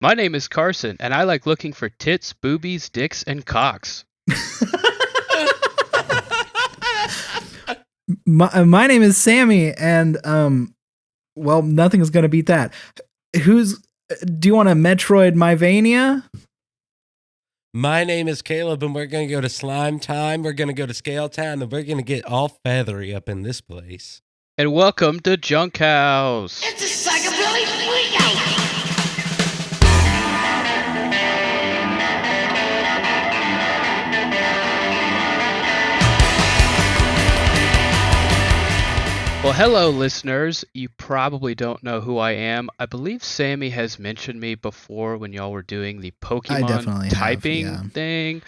My name is Carson, and I like looking for tits, boobies, dicks, and cocks. My name is Sammy, and well, nothing is gonna beat that. Do you want a Metroidvania? My name is Caleb, and we're going to go to Slime Time. We're going to go to Scale Town, and we're going to get all feathery up in this place. And welcome to Junk House. It's a psychobilly freakout! Well, hello, listeners. You probably don't know who I am. I believe Sammy has mentioned me before when y'all were doing the Pokemon typing thing.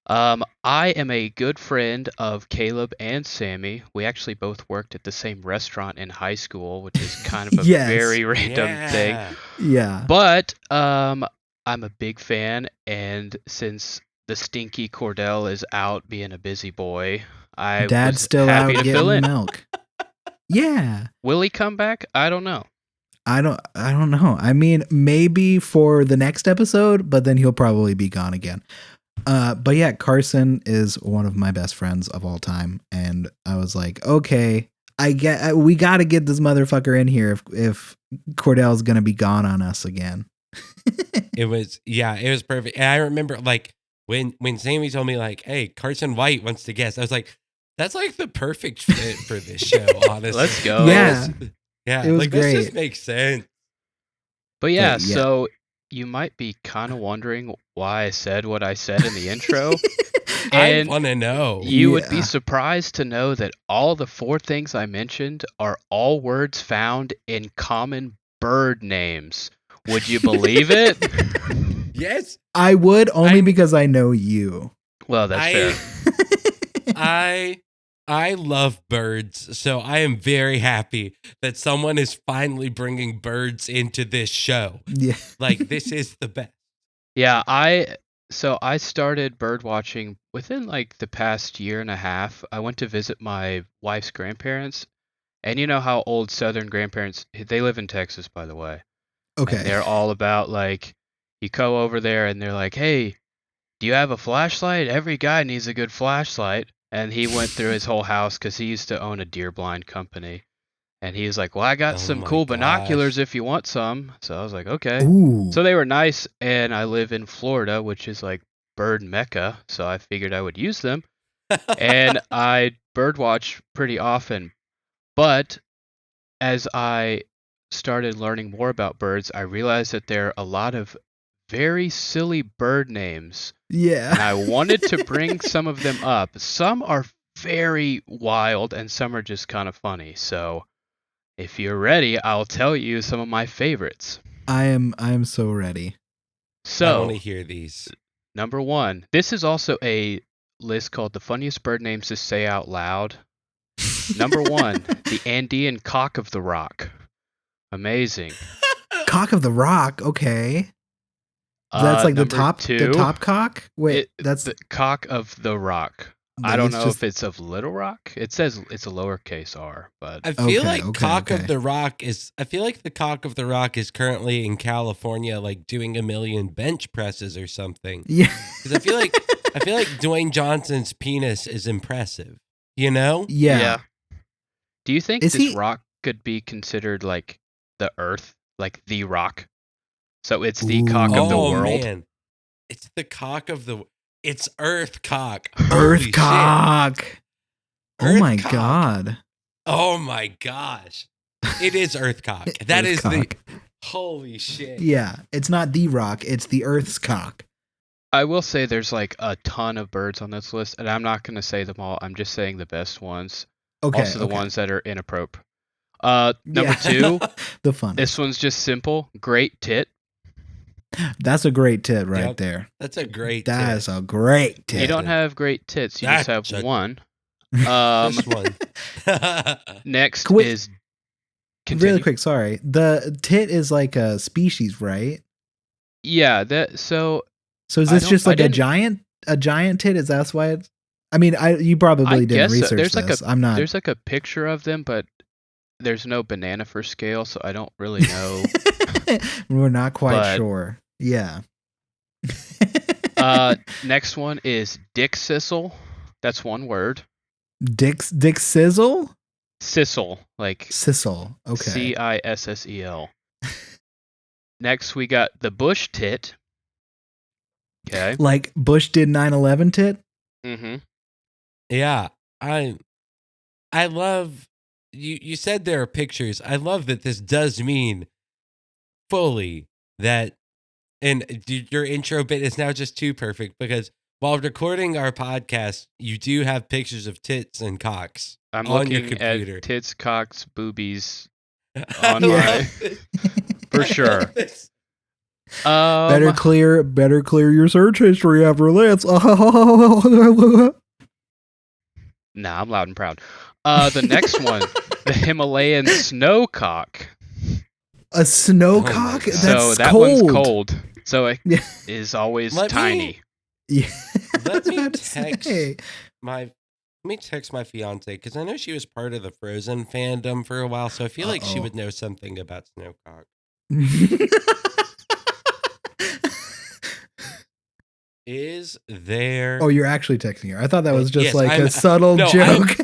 I am a good friend of Caleb and Sammy. We actually both worked at the same restaurant in high school, which is kind of a very random thing. Yeah. But I'm a big fan, and since the stinky Cordell is out being a busy boy, Dad's was still happy out to fill getting in. milk. Yeah. Will he come back? I don't know. I don't know. I mean, maybe for the next episode, but then he'll probably be gone again. But yeah, Carson is one of my best friends of all time, and I was like, okay, we got to get this motherfucker in here if Cordell's gonna be gone on us again. It was perfect. And I remember like when Sammy told me like, hey, Carson White wants to guest, I was like, that's like the perfect fit for this show, honestly. Let's go. Yeah. Yeah. It was like great. this just makes sense. But yeah, so you might be kind of wondering why I said what I said in the intro. I want to know. You would be surprised to know that all the four things I mentioned are all words found in common bird names. Would you believe it? Yes. I would, only because I know you. Well, that's fair. I love birds, so I am very happy that someone is finally bringing birds into this show. Yeah. Like, this is the best. Yeah, I started bird watching within like the past year and a half. I went to visit my wife's grandparents, and you know how old Southern grandparents, they live in Texas, by the way. Okay. And they're all about like, you go over there and they're like, hey, do you have a flashlight? Every guy needs a good flashlight. And he went through his whole house because he used to own a deer blind company. And he was like, well, I got some cool binoculars if you want some. So I was like, okay. Ooh. So they were nice. And I live in Florida, which is like bird mecca. So I figured I would use them. And I bird watch pretty often. But as I started learning more about birds, I realized that there are a lot of very silly bird names. Yeah. And I wanted to bring some of them up. Some are very wild and some are just kind of funny. So if you're ready, I'll tell you some of my favorites. I am so ready. So I want to hear these. Number 1. This is also a list called the funniest bird names to say out loud. Number 1, the Andean cock of the rock. Amazing. Cock of the rock, okay. That's like the top cock? Wait, that's the cock of the rock. I don't know if it's of Little Rock. It says it's a lowercase r, but I feel like of the rock is. I feel like the cock of the rock is currently in California, like doing a million bench presses or something. Yeah, because I feel like Dwayne Johnson's penis is impressive. You know? Yeah. Do you think this rock could be considered like the Earth, like the rock? So it's the cock of the world. Man. It's the cock of the. It's Earth cock. Earth cock. Oh my god. Oh my gosh. It is Earth cock. That is cock. Holy shit. Yeah, it's not the rock. It's the Earth's cock. I will say there's like a ton of birds on this list, and I'm not going to say them all. I'm just saying the best ones. Okay. Also the ones that are inappropriate. Number 2. The fun. This one's just simple. Great tit. That's a great tit right there. That's a great tit. That is a great tit. You don't have great tits. You just have one. Just one. Next is... Continue. Really quick, sorry. The tit is like a species, right? Yeah. So is this just like a giant tit? Is that why it's... I mean, you probably didn't research this. I'm not... There's like a picture of them, but there's no banana for scale, so I don't really know We're not quite sure. Yeah. Next one is Dick Sissel. That's one word. Dick Sizzle? Sissel, like Sissel. Okay. Cissel. Next we got the Bush Tit. Okay. Like Bush did 9/11 tit? Mm-hmm. Yeah. I love you said there are pictures. I love that this does mean fully that, and your intro bit is now just too perfect because while recording our podcast, you do have pictures of tits and cocks I'm on your looking computer. at tits, cocks, boobies on my for sure. Better clear your search history after this. Nah, I'm loud and proud. The next one, the Himalayan snowcock. A snowcock? That's so that cold. One's cold. So it is always tiny. Let me text my fiance because I know she was part of the Frozen fandom for a while, so I feel like she would know something about snowcock. Is there? Oh, you're actually texting her. I thought that was just a subtle joke.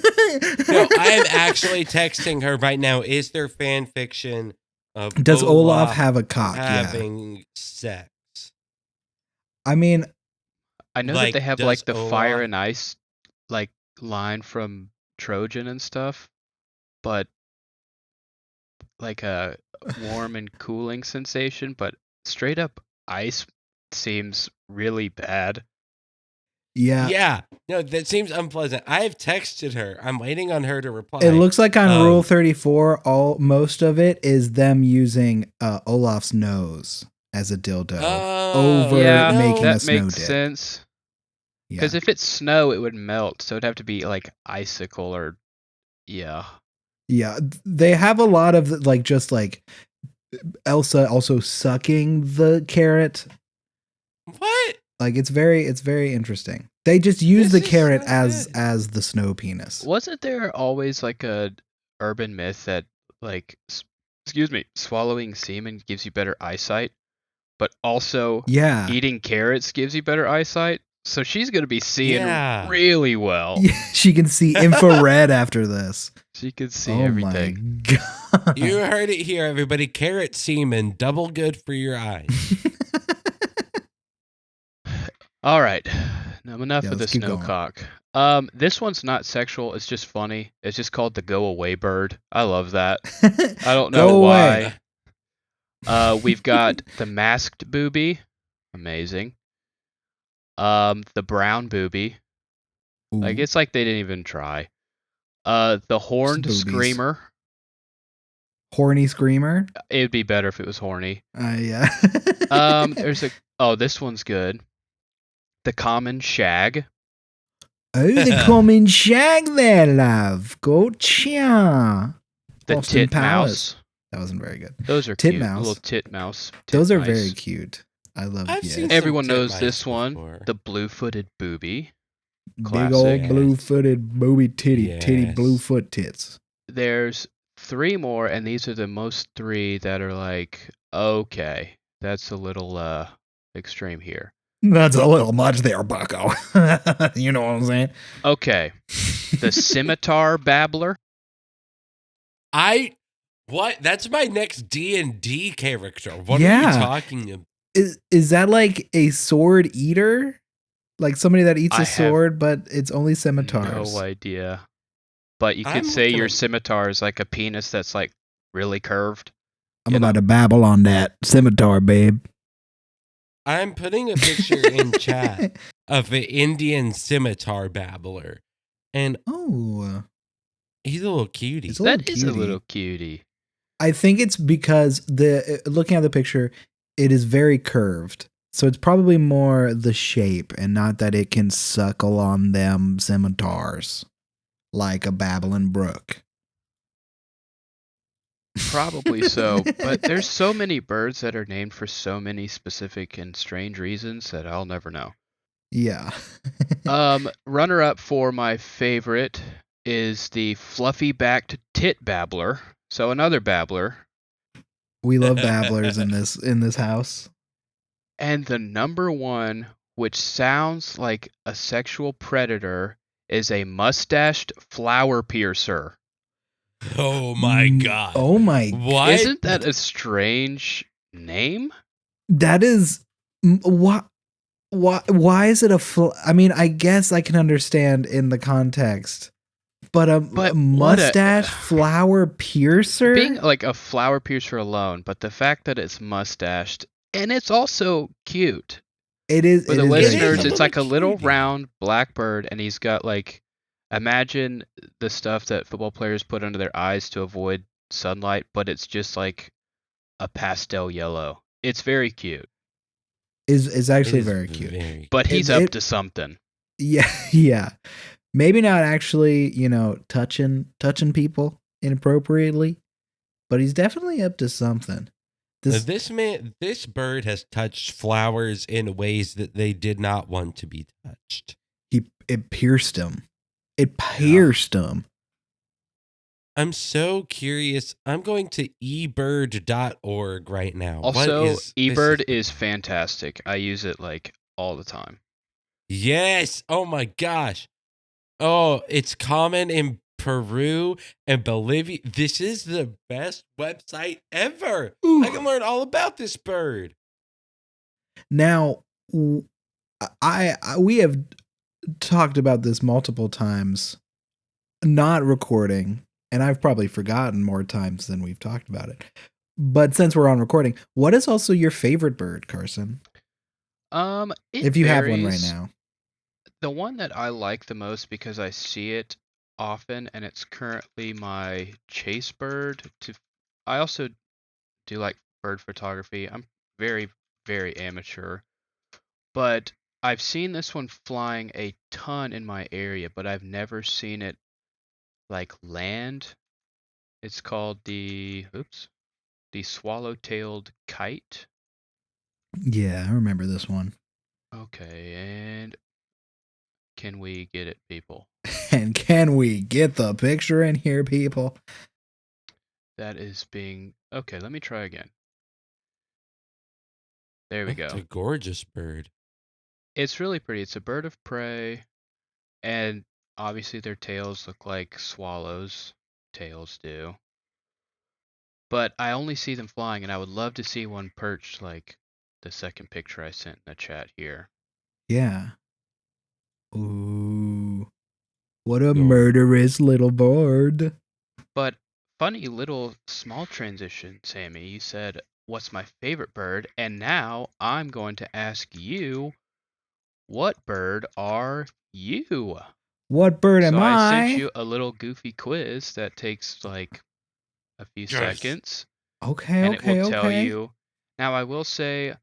No, I am actually texting her right now. Is there fan fiction of Does Olaf have a cock? Having sex? I mean, I know that they have like the fire and ice like line from Trojan and stuff, but like a warm and cooling sensation, but straight up ice seems really bad. Yeah. Yeah. No, that seems unpleasant. I have texted her. I'm waiting on her to reply. It looks like on Rule 34, most of it is them using Olaf's nose as a dildo making a snow makes dip. Sense. Because if it's snow, it would melt, so it'd have to be like icicle or Yeah, they have a lot of just like Elsa also sucking the carrot. What? Like it's very interesting. They just use the carrot as the snow penis. Wasn't there always like a urban myth that like swallowing semen gives you better eyesight, but also eating carrots gives you better eyesight? So she's going to be seeing really well. Yeah, she can see infrared after this. She can see everything. My God. You heard it here, everybody. Carrot semen, double good for your eyes. All right. Now enough of the snowcock. This one's not sexual. It's just funny. It's just called the go away bird. I love that. I don't know why. We've got the masked booby. Amazing. The brown booby. Ooh. Like it's like they didn't even try. The horned screamer. Horny screamer? It'd be better if it was horny. Yeah. This one's good. The common shag. Oh, the common shag there, love. Gotcha. The tit mouse. That wasn't very good. Those are tit cute. Mouse. Little tit mouse. Those are very cute. I love. Everyone knows this one. Before. The blue-footed booby. Classic. Big old blue-footed booby titty blue foot tits. There's 3 more, and these are the most 3 that are like, okay, that's a little extreme here. That's a little much there, bucko. You know what I'm saying? Okay. The scimitar babbler. What? That's my next D&D character. What are you talking about? Is that like a sword eater? Like somebody that eats a sword, but it's only scimitars? No idea. But you could say your scimitar is like a penis that's like really curved. I'm about to babble on that scimitar, babe. I'm putting a picture in chat of the Indian scimitar babbler. And he's a little cutie. That is a little cutie. I think it's because looking at the picture, it is very curved. So it's probably more the shape and not that it can suckle on them scimitars like a babbling brook. Probably so, but there's so many birds that are named for so many specific and strange reasons that I'll never know. Yeah. Runner up for my favorite is the fluffy-backed tit babbler. So another babbler. We love babblers in this house. And the number one, which sounds like a sexual predator, is a mustached flower piercer. Oh my god. Oh my. What? Isn't that a strange name? That is what. Why is it I mean, I guess I can understand in the context, but a mustache flower piercer? Being like a flower piercer alone, but the fact that it's mustached and it's also cute. It is. For it the is listeners, it's like a cute, little yeah. round blackbird, and he's got like, imagine the stuff that football players put under their eyes to avoid sunlight, but it's just like a pastel yellow. It's very cute. Is actually It is very cute. But he's up to something. Yeah, yeah. Maybe not actually, touching people inappropriately, but he's definitely up to something. This bird has touched flowers in ways that they did not want to be touched. It pierced him. It pierced him. I'm so curious. I'm going to ebird.org right now. Also, eBird is fantastic. I use it like all the time. Yes. Oh my gosh. Oh, it's common in Peru and Bolivia. This is the best website ever. Ooh. I can learn all about this bird. Now, we have talked about this multiple times, not recording, and I've probably forgotten more times than we've talked about it. But since we're on recording, what is also your favorite bird, Carson? If you have one right now. The one that I like the most because I see it often, and it's currently my chase bird. I also do like bird photography. I'm very, very amateur, but I've seen this one flying a ton in my area, but I've never seen it like land. It's called the swallow-tailed kite. Yeah, I remember this one. Okay, and can we get it, people? And can we get the picture in here, people? That is being... Okay, let me try again. There we go. It's a gorgeous bird. It's really pretty. It's a bird of prey, and obviously their tails look like swallows' tails do. But I only see them flying, and I would love to see one perched like the second picture I sent in the chat here. Yeah. Ooh. What a murderous little bird. But funny little small transition, Sammy. You said, what's my favorite bird? And now I'm going to ask you, what bird are you? What bird am I? So I sent you a little goofy quiz that takes like a few seconds. Okay, and it will tell you. Now, I will say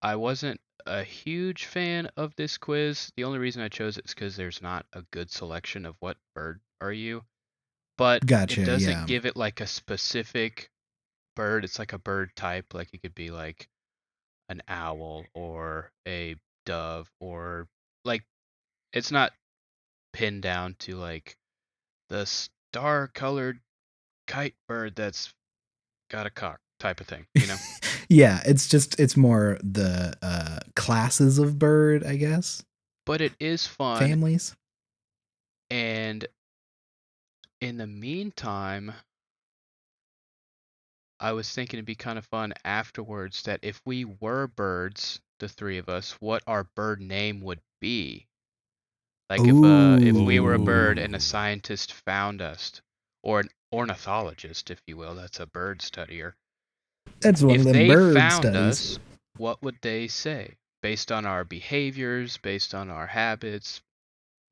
I wasn't a huge fan of this quiz. The only reason I chose it is because there's not a good selection of what bird are you. But it doesn't give it like a specific bird. It's like a bird type. Like it could be like an owl or a dove, or like it's not pinned down to like the star-colored kite bird that's got a cock type of thing, you know? Yeah, it's more the classes of bird, I guess. But it is fun. Families. And in the meantime, I was thinking it'd be kind of fun afterwards that if we were birds, the three of us, what our bird name would be. Like if we were a bird and a scientist found us, or an ornithologist, if you will, that's a bird studier. That's one of them bird studies. If they found us, what would they say? Based on our behaviors, based on our habits,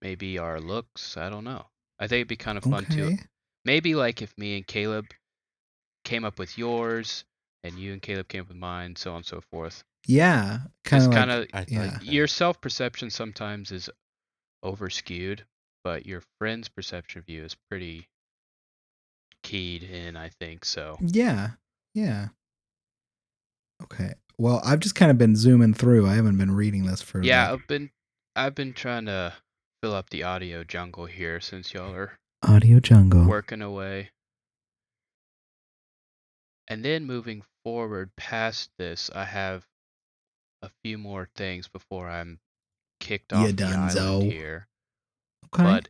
maybe our looks, I don't know. I think it'd be kind of fun too. Maybe like if me and Caleb came up with yours, and you and Caleb came up with mine, so on and so forth. Yeah, kind of your self-perception sometimes is over-skewed, but your friend's perception of you is pretty keyed in, I think, so. Yeah. Okay. Well, I've just kind of been zooming through. I haven't been reading this for I've been trying to fill up the audio jungle here since y'all are audio jungle working away. And then moving forward past this, I have a few more things before I'm kicked You off the island donezo. here. Okay. But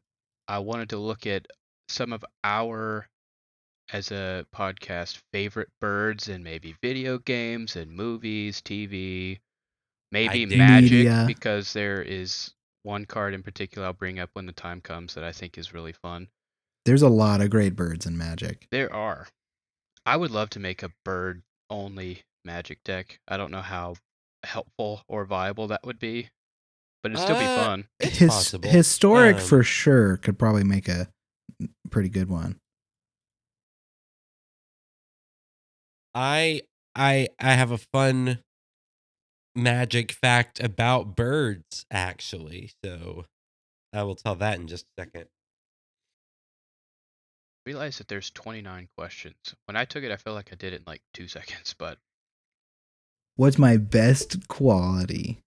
I wanted to look at some of our, as a podcast, favorite birds in maybe video games and movies, TV, I maybe dig it. Magic, Media. because there is one card in particular I'll bring up when the time comes that I think is really fun. There's a lot of great birds in Magic. There are. I would love to make a bird only Magic deck. I don't know how helpful or viable that would be, but it'd still be fun. It's possible. Historic for sure could probably make a pretty good one. I have a fun Magic fact about birds, actually. So I will tell that in just a second. Realize that there's 29 questions. When I took it, I felt like I did it in like 2 seconds, but What's my best quality?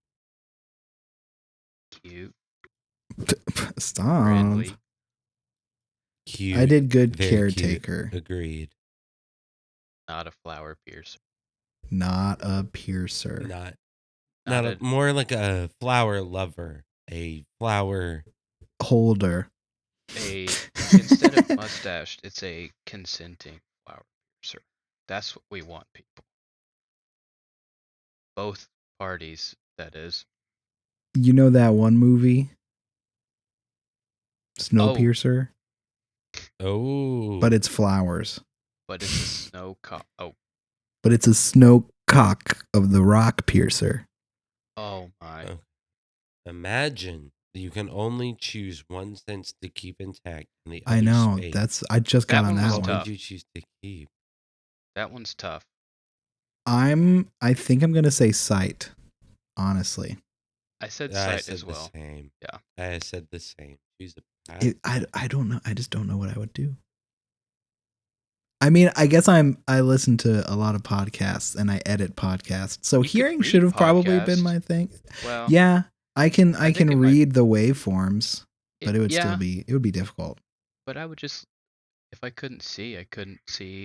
cute, Stop. friendly. Cute. I did good Very caretaker. Cute. Agreed. Not a flower piercer. Not a piercer. Not more like a flower lover. A flower holder. Instead of mustached, it's a consenting flower piercer. That's what we want, people. Both parties, that is. You know that one movie? Snowpiercer? Oh. But it's flowers. But it's a snow cock. Oh. But it's a snow cock of the rock piercer. Oh my. Imagine you can only choose one sense to keep intact in the I other know. space. I just got on that one. What would you choose to keep? That one's tough. I think I'm gonna say sight. Honestly. I said sight as well. Same. Yeah. I said the same. Choose I don't know. I just don't know what I would do. I mean, I guess I listen to a lot of podcasts and I edit podcasts. So hearing should have probably been my thing. Well, yeah, I can read the waveforms, but it would still be difficult. But I would just, if I couldn't see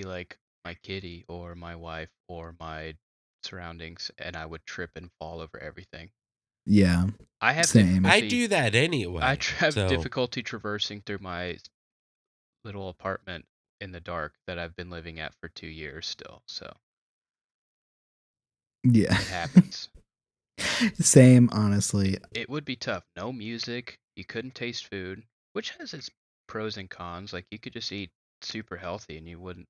like my kitty or my wife or my surroundings, and I would trip and fall over everything. Yeah. I have same. I do that anyway. I have difficulty traversing through my little apartment in the dark that I've been living at for 2 years still. So yeah, it happens. Same, honestly. It would be tough. No music. You couldn't taste food, which has its pros and cons. Like you could just eat super healthy and you wouldn't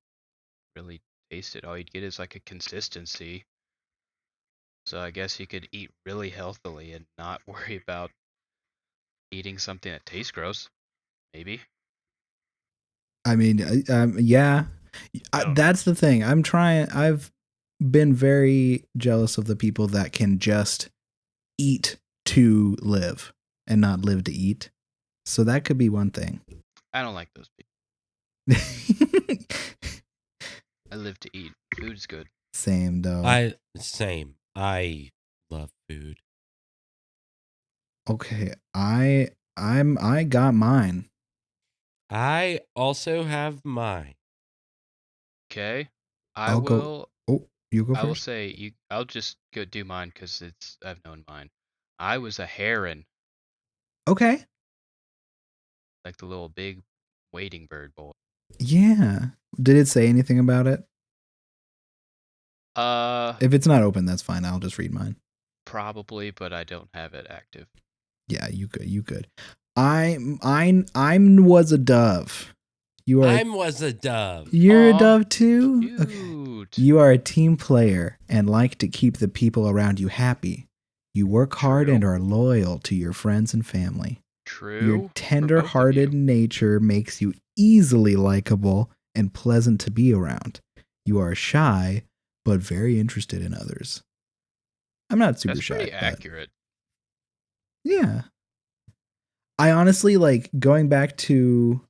really taste it. All you'd get is like a consistency. So I guess you could eat really healthily and not worry about eating something that tastes gross. Maybe. I mean, yeah. That's the thing. I've been very jealous of the people that can just eat to live and not live to eat. So that could be one thing. I don't like those people. I live to eat. Food's good. Same though. I love food. Okay, I got mine. I also have mine. Okay. I'll go. Oh, you go first. I will say I'll just go do mine because I've known mine. I was a heron. Okay. Like the little big wading bird boy. Yeah. Did it say anything about it? If it's not open, that's fine. I'll just read mine. Probably, but I don't have it active. Yeah, you could. I was a dove. Was a dove. You're a dove too? Cute. Okay. You are a team player and like to keep the people around you happy. You work hard and are loyal to your friends and family. True. Your tender-hearted nature makes you easily likable and pleasant to be around. You are shy, but very interested in others. I'm not super shy. That's pretty accurate. Yeah. I honestly like going back to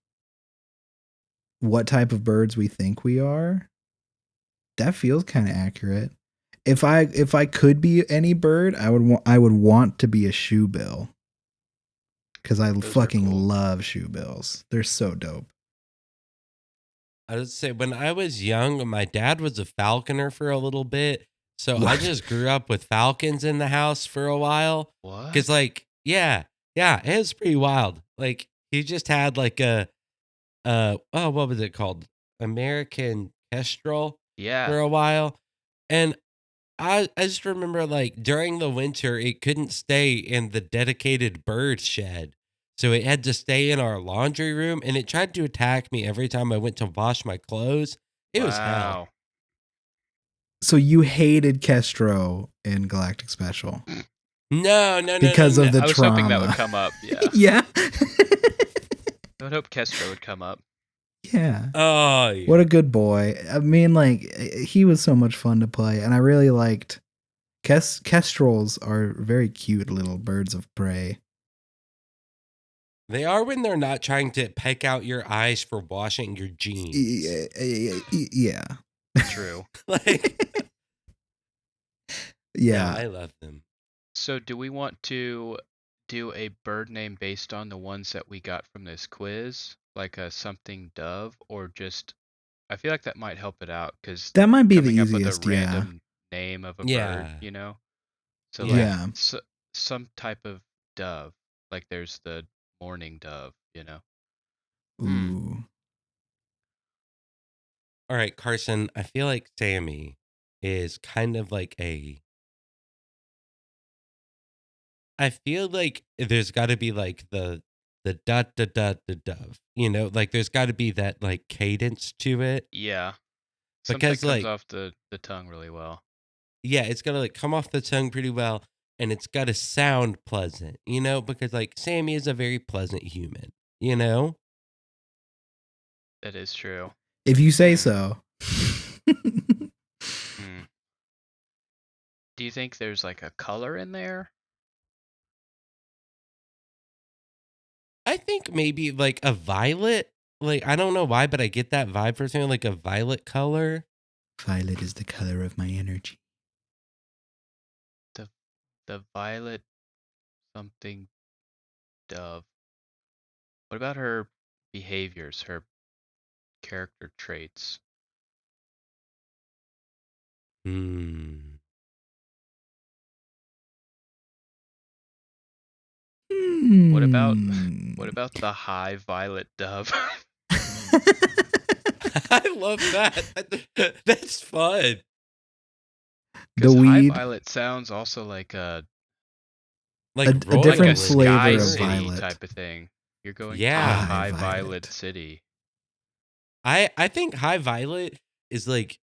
what type of birds we think we are. That feels kind of accurate. If I could be any bird, I would want to be a shoebill. Because I fucking love shoebills. They're so dope. I would say when I was young, my dad was a falconer for a little bit. So I What? just grew up with falcons in the house for a while. Cause What? like, yeah, it was pretty wild. Like he just had like oh, what was it called? American Kestrel Yeah. for a while. And I just remember like during the winter, it couldn't stay in the dedicated bird shed. So it had to stay in our laundry room and it tried to attack me every time I went to wash my clothes. It was hell. Wow. So you hated Kestro in Galactic Special No. because of the I was hoping that would trauma. come up. Yeah. Yeah. I would hope Kestro would come up. Yeah. Oh, yeah. What a good boy. I mean, like, he was so much fun to play, and I really liked Kestrels are very cute little birds of prey. They are when they're not trying to peck out your eyes for washing your jeans. Yeah. True. Like, Yeah. I love them. So do we want to do a bird name based on the ones that we got from this quiz? Like a something dove, or just, I feel like that might help it out because That might be the coming up with a easiest, yeah. random name of a bird, Yeah. you know? So Yeah. like some type of dove, like there's the mourning dove, you know? Ooh. All right, Carson, I feel like Sammi is kind of like I feel like there's got to be like the dot dot dot the dove, you know, like there's got to be that like cadence to it Yeah. Something because comes like off the tongue really well. yeah, it's got to like come off the tongue pretty well and it's got to sound pleasant, you know, because like Sammi is a very pleasant human, you know? That is true. If you say so. Hmm. Do you think there's like a color in there? I think maybe like a violet. Like I don't know why, but I get that vibe for something like a violet color. Violet is the color of my energy. The violet something dove. What about her behaviors, her character traits? Hmm. What about Hmm. the high violet dove? I love that. That's fun. The Because high weed. violet sounds also like Like A different a royal sky flavor of city violet. type of thing. You're going to a Yeah. high High violet violet. city. I think high violet is like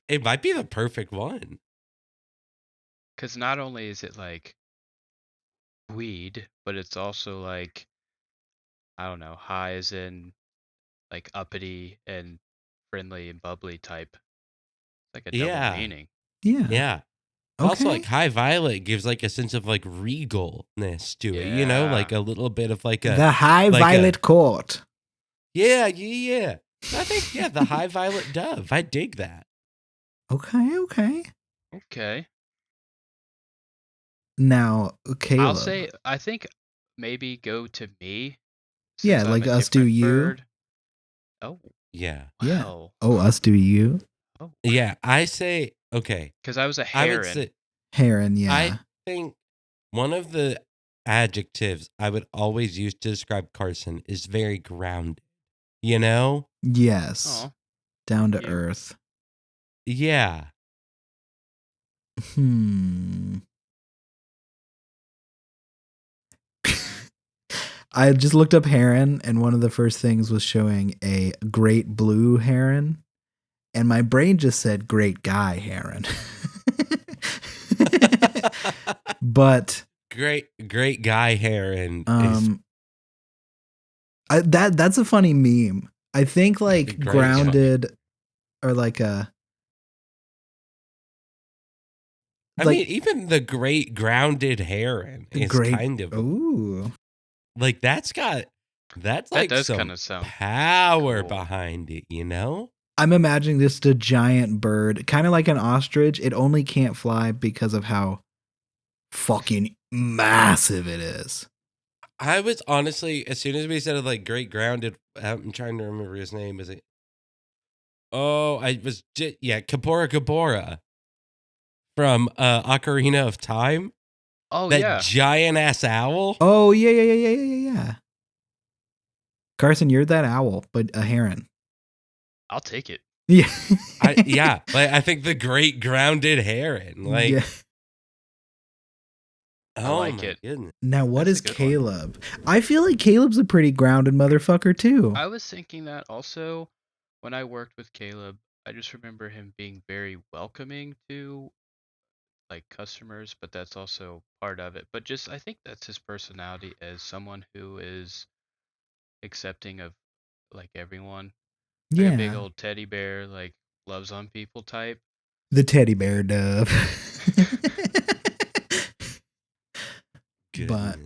it might be the perfect one. Because not only is it like weed, but it's also like, I don't know, high as in like uppity and friendly and bubbly type. It's like a double Yeah. meaning. Yeah. Yeah. Also, Okay. like high violet gives like a sense of like regalness to it, you know, Yeah. like a little bit of like a The high like violet court. yeah. I think the high violet dove. I dig that. Okay. Okay. Now, Caleb. I think maybe go to me Yeah, since I'm like a us do different you. bird. Oh, Yeah. Yeah. wow. Oh, us do you. Oh, Yeah. I say okay. because I was a I would heron. say Heron, yeah. I think one of the adjectives I would always use to describe Carson is very grounded. You know? Yes. Oh, Down to you. earth. Yeah. I just looked up heron, and one of the first things was showing a great blue heron, and my brain just said great guy heron. But great guy heron is that's a funny meme. I think like Great. grounded or like a I like mean, even the great grounded heron is great kind of ooh. like that's That like does some kind of sound power cool. behind it, you know? I'm imagining just a giant bird, kind of like an ostrich. It only can't fly because of how fucking massive it is. I was honestly, as soon as we said like great grounded, I'm trying to remember his name. Is it Oh, Kapora Kapora from Ocarina of Time. Oh, that yeah. giant ass owl. Oh, yeah. Carson, you're that owl, but a heron. I'll take it. Yeah. I think the great grounded heron. Yeah. I like it. Goodness. Now, what is Caleb? I feel like Caleb's a pretty grounded motherfucker, too. I was thinking that also when I worked with Caleb. I just remember him being very welcoming to like customers, but that's also part of it. But just I think that's his personality as someone who is accepting of like everyone. Like a big old teddy bear, like loves on people type. The teddy bear dove. But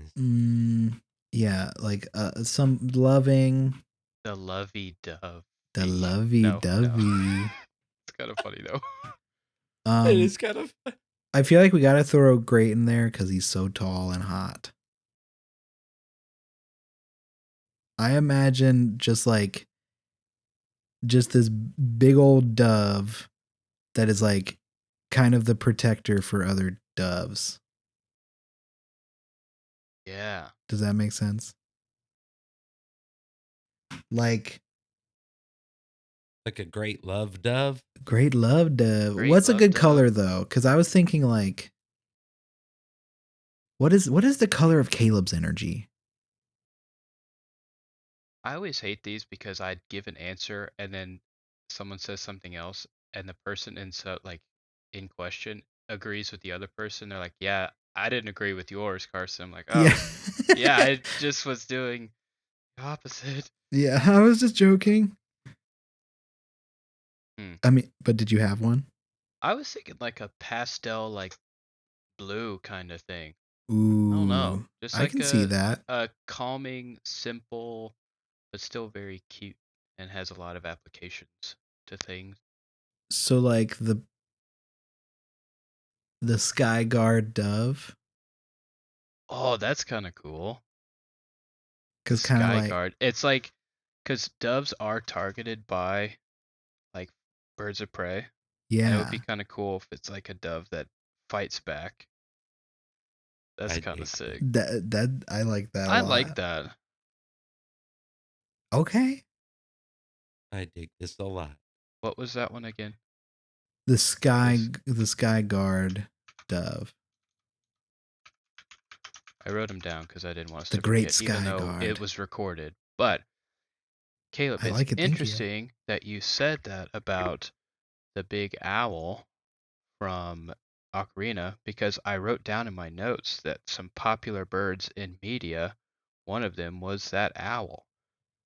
yeah, like some loving. The lovey dove. The lovey dovey. No. It's kind of funny though. It is kind of fun. I feel like we gotta throw Great in there because he's so tall and hot. I imagine just this big old dove that is like kind of the protector for other doves. Yeah. Does that make sense? Like a great love dove. Great love dove. What's a good color though? Because I was thinking like, what is the color of Caleb's energy? I always hate these because I'd give an answer and then someone says something else and the person in question agrees with the other person. They're like, yeah, I didn't agree with yours, Carson. I'm like, oh, yeah, I just was doing the opposite. Yeah, I was just joking. I mean, but did you have one? I was thinking like a pastel, like blue kind of thing. Ooh, I don't know. Just I can see that. A calming, simple, but still very cute and has a lot of applications to things. So like the Sky Guard dove. Oh, that's kind of cool. Because kind of like Guard. It's like because doves are targeted by like birds of prey. Yeah, and it would be kind of cool if it's like a dove that fights back. That's kind of sick. That I like that. I like that. Okay. I dig this a lot. What was that one again? The Sky Guard dove. I wrote them down because I didn't want us to Great forget, Sky even though Guard. it was recorded. But Caleb, it's interesting that you said that about the big owl from Ocarina because I wrote down in my notes that some popular birds in media, one of them was that owl.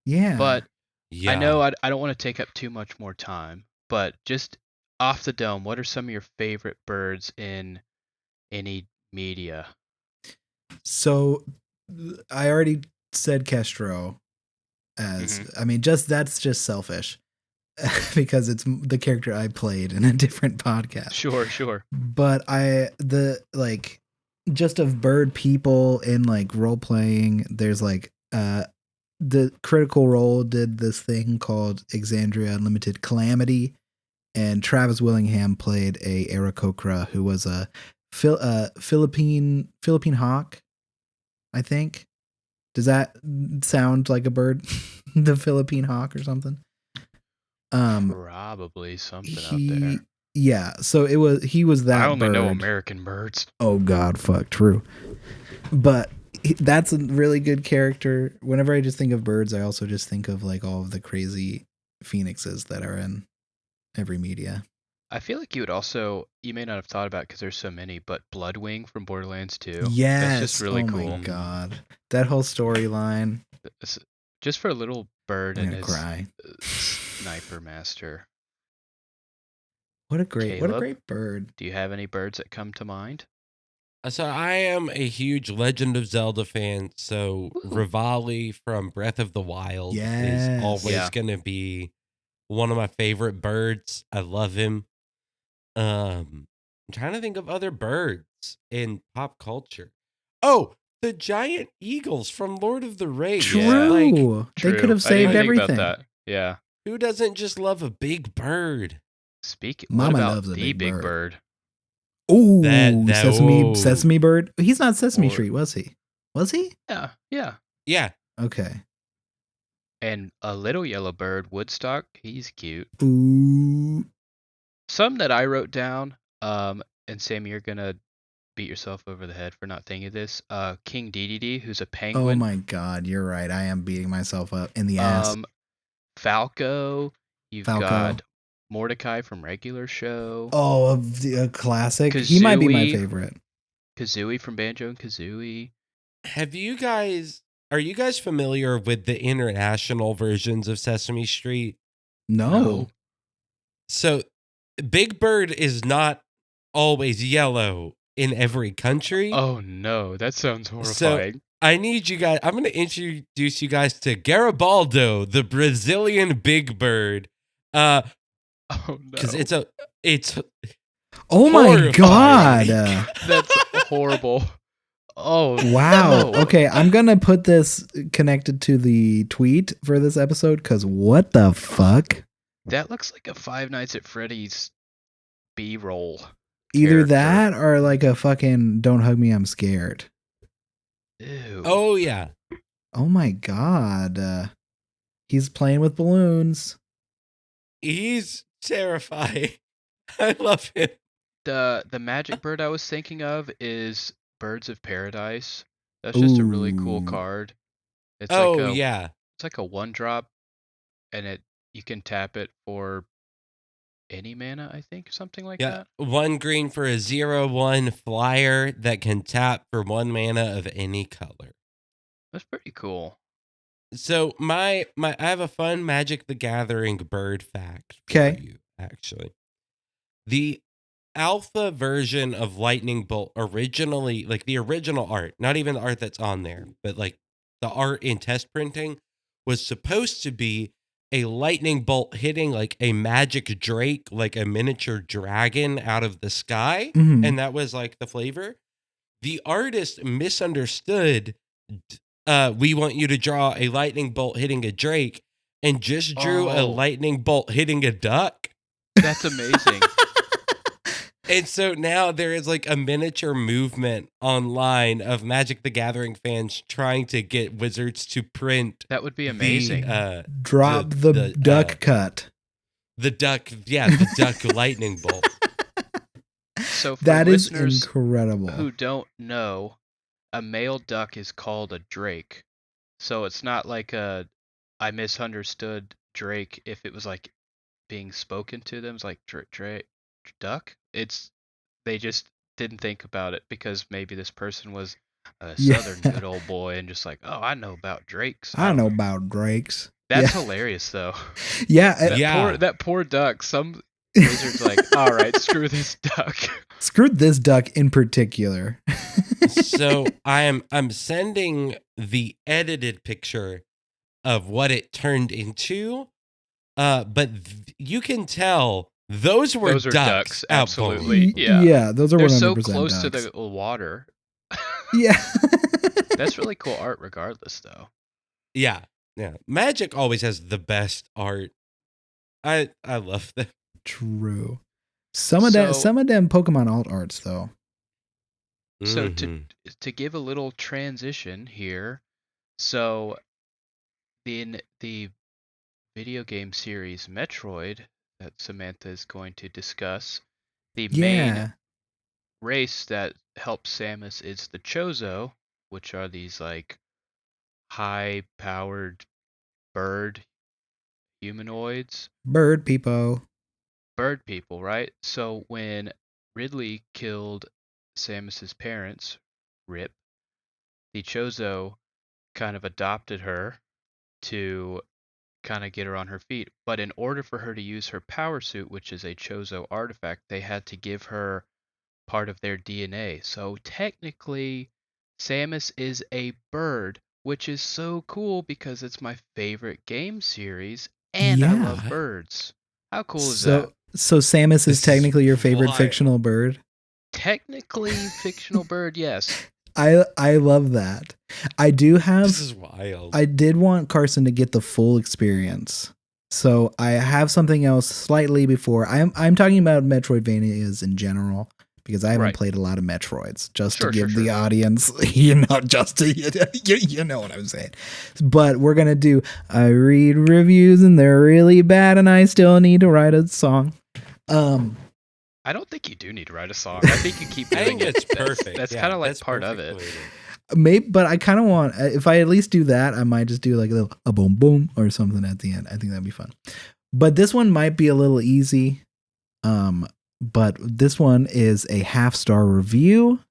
Yeah. But I know I don't want to take up too much more time, but just off the dome, what are some of your favorite birds in any media? So I already said Kestrel as I mean that's just selfish because it's the character I played in a different podcast. Sure. But just of bird people in like role playing, there's like the Critical Role did this thing called Exandria Unlimited Calamity, and Travis Willingham played a Aarakocra who was a Philippine hawk, I think. Does that sound like a bird? The Philippine hawk or something? Probably something out there. Yeah, so he was that bird. I only know American birds. Oh God, fuck, true. But that's a really good character. Whenever I just think of birds, I also just think of like all of the crazy phoenixes that are in every media. I feel like you may not have thought about it because there's so many, but Bloodwing from Borderlands 2. Yes. That's just really cool. Oh my God. That whole storyline. Just for a little bird and his cry. Sniper Master. What a great bird. Do you have any birds that come to mind? So I am a huge Legend of Zelda fan, so Rivali from Breath of the Wild is always going to be one of my favorite birds. I love him. I'm trying to think of other birds in pop culture. Oh, the giant eagles from Lord of the Rings. True. They could have saved everything. About that. Yeah. Who doesn't just love a big bird? What about the big bird? Ooh, Sesame Bird. He's not Sesame Street, was he? Yeah. Okay. And a little yellow bird, Woodstock. He's cute. Ooh. Some that I wrote down. And Sammy, you're gonna beat yourself over the head for not thinking of this. King Dedede, who's a penguin. Oh my God, you're right. I am beating myself up in the ass. Falco. You've got Mordecai from regular show. Oh, a classic. Kazooie, he might be my favorite. Kazooie from Banjo and Kazooie. Are you guys familiar with the international versions of Sesame Street? No. So Big Bird is not always yellow in every country. Oh no, that sounds horrifying. So I need you guys, I'm going to introduce you guys to Garibaldo, the Brazilian Big Bird. Oh no. Because it's oh my God. That's horrible. Oh wow. No. Okay, I'm gonna put this connected to the tweet for this episode because what the fuck? That looks like a Five Nights at Freddy's B-roll. Either that or like a fucking "Don't hug me, I'm scared." Ew. Oh yeah. Oh my God. He's playing with balloons. He's terrifying. I love him. The magic bird I was thinking of is Birds of Paradise. That's just a really cool card. It's it's like a 1-drop, and you can tap it for any mana, I think, something like that. 1 green for a 0/1 flyer that can tap for 1 mana of any color. That's pretty cool. So I have a fun Magic the Gathering bird fact for you, actually. The alpha version of Lightning Bolt originally, like the original art, not even the art that's on there, but like the art in test printing, was supposed to be a lightning bolt hitting like a magic drake, like a miniature dragon out of the sky. Mm-hmm. And that was like the flavor. The artist misunderstood. We want you to draw a lightning bolt hitting a drake and just drew a lightning bolt hitting a duck. That's amazing. And so now there is like a miniature movement online of Magic the Gathering fans trying to get Wizards to print. That would be amazing. Drop the duck cut. The duck lightning bolt. So for that is listeners incredible. Who don't know, a male duck is called a drake. So it's not like I misunderstood drake if it was like being spoken to them. It's like drake. Duck. They just didn't think about it because maybe this person was a southern good old boy and just like, oh, I know about drakes. I know about drakes. That's hilarious though. Yeah, that poor duck. Some wizard's like, all right, screw this duck. Screw this duck in particular. So I'm sending the edited picture of what it turned into, but you can tell. Those are ducks, absolutely. Yeah, those are 100% They're so close ducks. to the water. Yeah. That's really cool art regardless, though. Yeah. Magic always has the best art. I love them. True. Some of them Pokemon alt arts, though. So to give a little transition here, so in the video game series Metroid that Samantha is going to discuss, the main race that helps Samus is the Chozo, which are these like high-powered bird humanoids. Bird people, right? So when Ridley killed Samus's parents, Rip, the Chozo kind of adopted her to kind of get her on her feet. But in order for her to use her power suit, which is a Chozo artifact, they had to give her part of their DNA. So technically, Samus is a bird, which is so cool because it's my favorite game series, and I love birds. How cool is that? So Samus is technically your favorite fictional bird? Technically fictional bird, yes. I love that. I do have. This is wild. I did want Carson to get the full experience. So I have something else slightly before. I'm talking about Metroidvanias in general because I haven't played a lot of Metroids. Just to give the audience, just to you know what I'm saying. But we're gonna do. I read reviews and they're really bad, and I still need to write a song. I don't think you do need to write a song. I think you keep doing it. It's perfect. That's kind of like part of it. Maybe, but I kind of want, if I at least do that, I might just do like a little a boom boom or something at the end. I think that'd be fun. But this one might be a little easy. But this one is a 5-star review.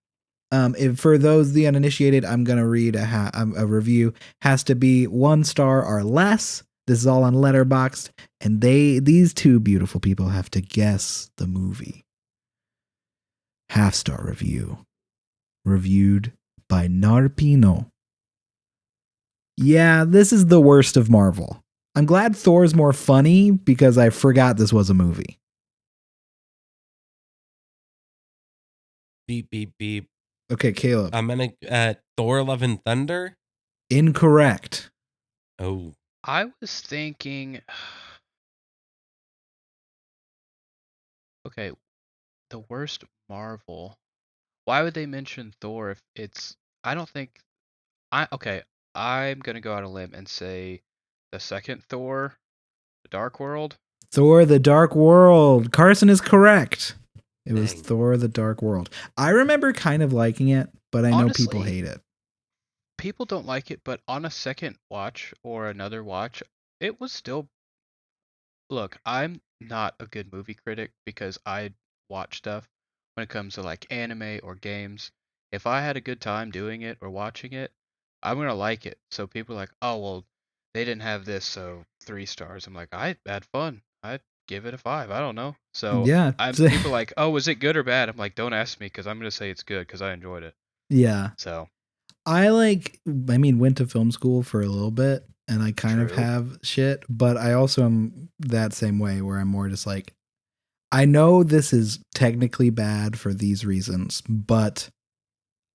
For those the uninitiated, I'm gonna read a review. Has to be 1 star or less. This is all on Letterboxd, and these two beautiful people have to guess the movie. 5-star review. Reviewed by Narpino. Yeah, this is the worst of Marvel. I'm glad Thor's more funny because I forgot this was a movie. Beep, beep, beep. Okay, Caleb. I'm going to Thor Love and Thunder? Incorrect. Oh. I was thinking... Okay, the worst Marvel. Why would they mention Thor if it's... I don't think... Okay, I'm going to go out on a limb and say the second Thor, The Dark World. Thor The Dark World. Carson is correct. It was Thor The Dark World. I remember kind of liking it, but I know people hate it. People don't like it, but on a second watch or another watch, it was still... Look, I'm not a good movie critic because I watch stuff when it comes to like anime or games. If I had a good time doing it or watching it, I'm gonna like it. So people are like, oh well, they didn't have this, so 3 stars. I'm like, I had fun. I'd give it a 5. I don't know. So yeah, people are like, oh, was it good or bad? I'm like, don't ask me because I'm gonna say it's good because I enjoyed it. Yeah. So I went to film school for a little bit and I kind of have shit, but I also am that same way where I'm more just like, I know this is technically bad for these reasons, but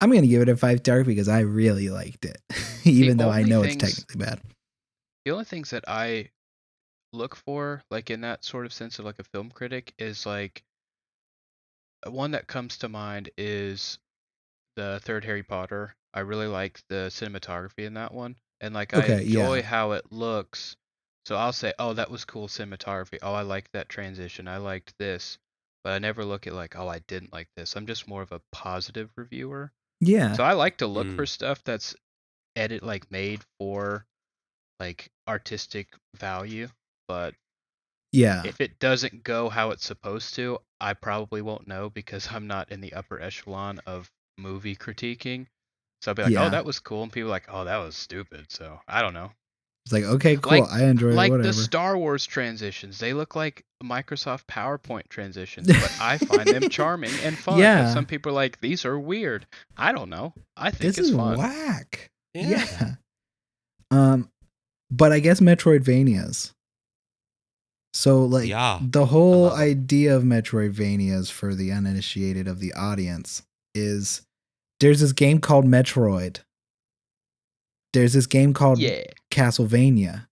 I'm going to give it a 5-star because I really liked it, even though I know it's technically bad. The only things that I look for, like in that sort of sense of like a film critic, is like one that comes to mind is the third Harry Potter. I really like the cinematography in that one, and like I enjoy how it looks. So I'll say, oh, that was cool cinematography. Oh, I liked that transition. I liked this. But I never look at like, oh, I didn't like this. I'm just more of a positive reviewer. Yeah. So I like to look for stuff that's made for like artistic value, but if it doesn't go how it's supposed to, I probably won't know because I'm not in the upper echelon of movie critiquing. So I'll be like, oh, that was cool. And people are like, oh, that was stupid. So I don't know. It's like, okay, cool. I enjoy it. Like whatever. the Star Wars transitions. They look like Microsoft PowerPoint transitions, but I find them charming and fun. Yeah. But some people are like, these are weird. I don't know. I think this is fun. Whack. Yeah. But I guess Metroidvanias. So like the whole idea of Metroidvanias for the uninitiated of the audience is there's this game called Metroid. There's this game called Castlevania.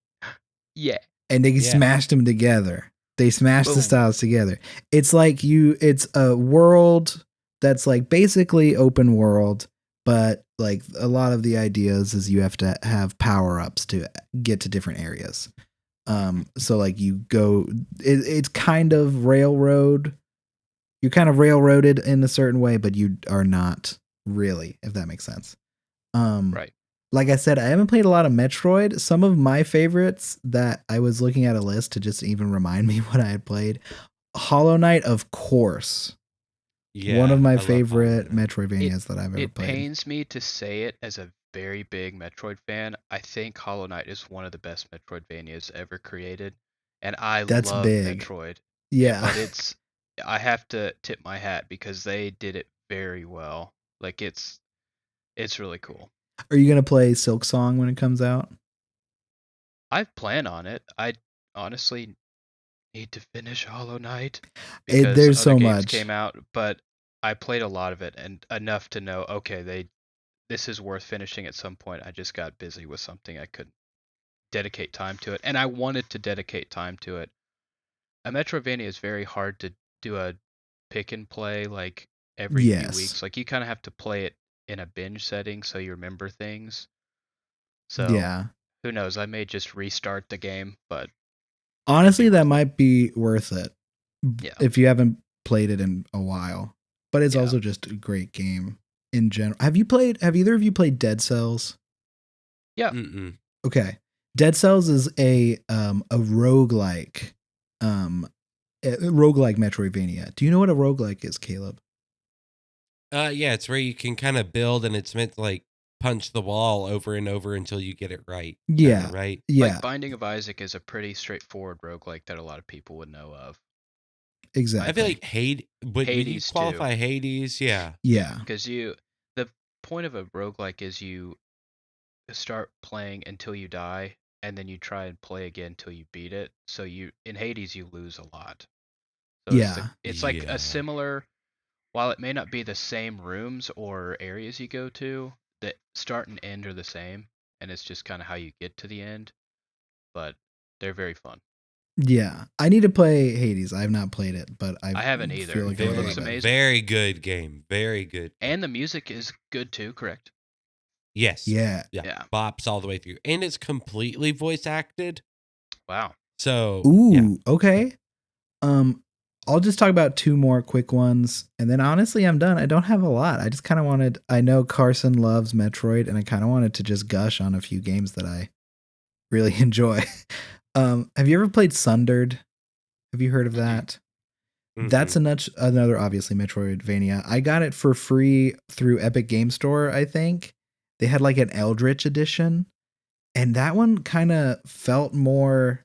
Yeah. And they smashed them together. They smashed the styles together. It's like it's a world that's like basically open world, but like a lot of the ideas is you have to have power-ups to get to different areas. So like you go, it's kind of railroad. You're kind of railroaded in a certain way, but you are not really, if that makes sense. Right. Like I said, I haven't played a lot of Metroid. Some of my favorites that I was looking at a list to just even remind me what I had played. Hollow Knight, of course. Yeah, one of my favorite Metroidvanias that I've ever played. It pains me to say it as a very big Metroid fan. I think Hollow Knight is one of the best Metroidvanias ever created, and I love big. Metroid. Yeah, but I have to tip my hat because they did it very well. Like it's really cool. Are you gonna play Silk Song when it comes out? I plan on it. I honestly need to finish Hollow Knight because there's other so games much came out, but I played a lot of it and enough to know, okay, this is worth finishing at some point. I just got busy with something I couldn't. dedicate time to it, and I wanted to dedicate time to it. A Metroidvania is very hard to do a pick and play like every few Yes. weeks. Like you kind of have to play it in a binge setting so you remember things. So Yeah. who knows? I may just restart the game, but honestly, that might be worth it. Yeah. If you haven't played it in a while, but it's Yeah. also just a great game in general. Have either of you played Dead Cells? Yeah. Okay. Dead Cells is a roguelike roguelike Metroidvania. Do you know what a roguelike is, Caleb? Yeah, it's where you can kind of build and it's meant to like punch the wall over and over until you get it right. Yeah. Kinda, right? Yeah. Like Binding of Isaac is a pretty straightforward roguelike that a lot of people would know of. Exactly. I feel like would you qualify too. Hades? Yeah. Yeah. Because the point of a roguelike is you start playing until you die, and then you try and play again until you beat it. So in Hades you lose a lot. So yeah. It's like a similar, while it may not be the same rooms or areas you go to, the start and end are the same, and it's just kind of how you get to the end. But they're very fun. Yeah, I need to play Hades. I have not played it, but I haven't either. Feel like it looks amazing. Very good game. Very good. And the music is good too, correct? Yes. Yeah. Bops all the way through. And it's completely voice acted. Wow. So okay. I'll just talk about two more quick ones, and then honestly, I'm done. I don't have a lot. I just kind of I know Carson loves Metroid, and I kind of wanted to just gush on a few games that I really enjoy. Have you ever played Sundered? Have you heard of that? Mm-hmm. That's another obviously Metroidvania. I got it for free through Epic Game Store, I think. They had like an Eldritch edition, and that one kind of felt more,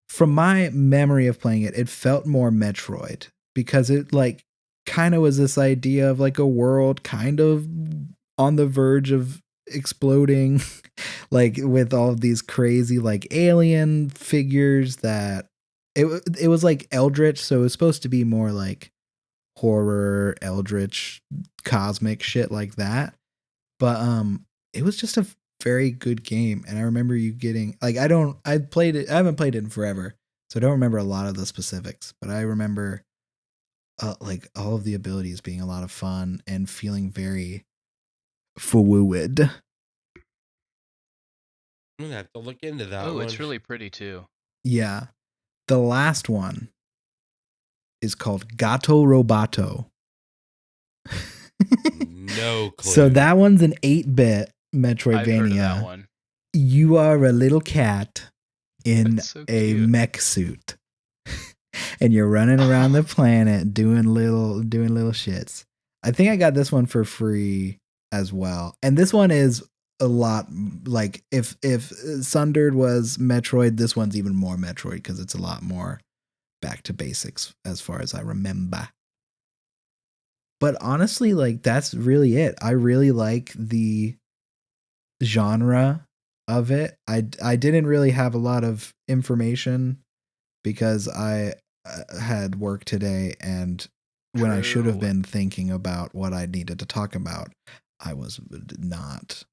from my memory of playing it, it felt more Metroid, because it like kind of was this idea of like a world kind of on the verge of exploding, like with all of these crazy like alien figures that it was like Eldritch, so it was supposed to be more like horror, Eldritch, cosmic shit like that. But it was just a very good game, and I remember you getting like I haven't played it in forever, so I don't remember a lot of the specifics, but I remember like all of the abilities being a lot of fun and feeling very fluid. I'm gonna have to look into that one. Oh, it's really pretty too. Yeah. The last one is called Gato Roboto. No clue. So that one's an 8-bit Metroidvania. I've heard of that one. You are a little cat in so a mech suit. And you're running around the planet doing little shits. I think I got this one for free as well. And this one is a lot like if Sundered was Metroid, this one's even more Metroid because it's a lot more back to basics as far as I remember. But honestly, like that's really it. I really like the genre of it. I didn't really have a lot of information because I had work today, and when I should have been thinking about what I needed to talk about, I was not.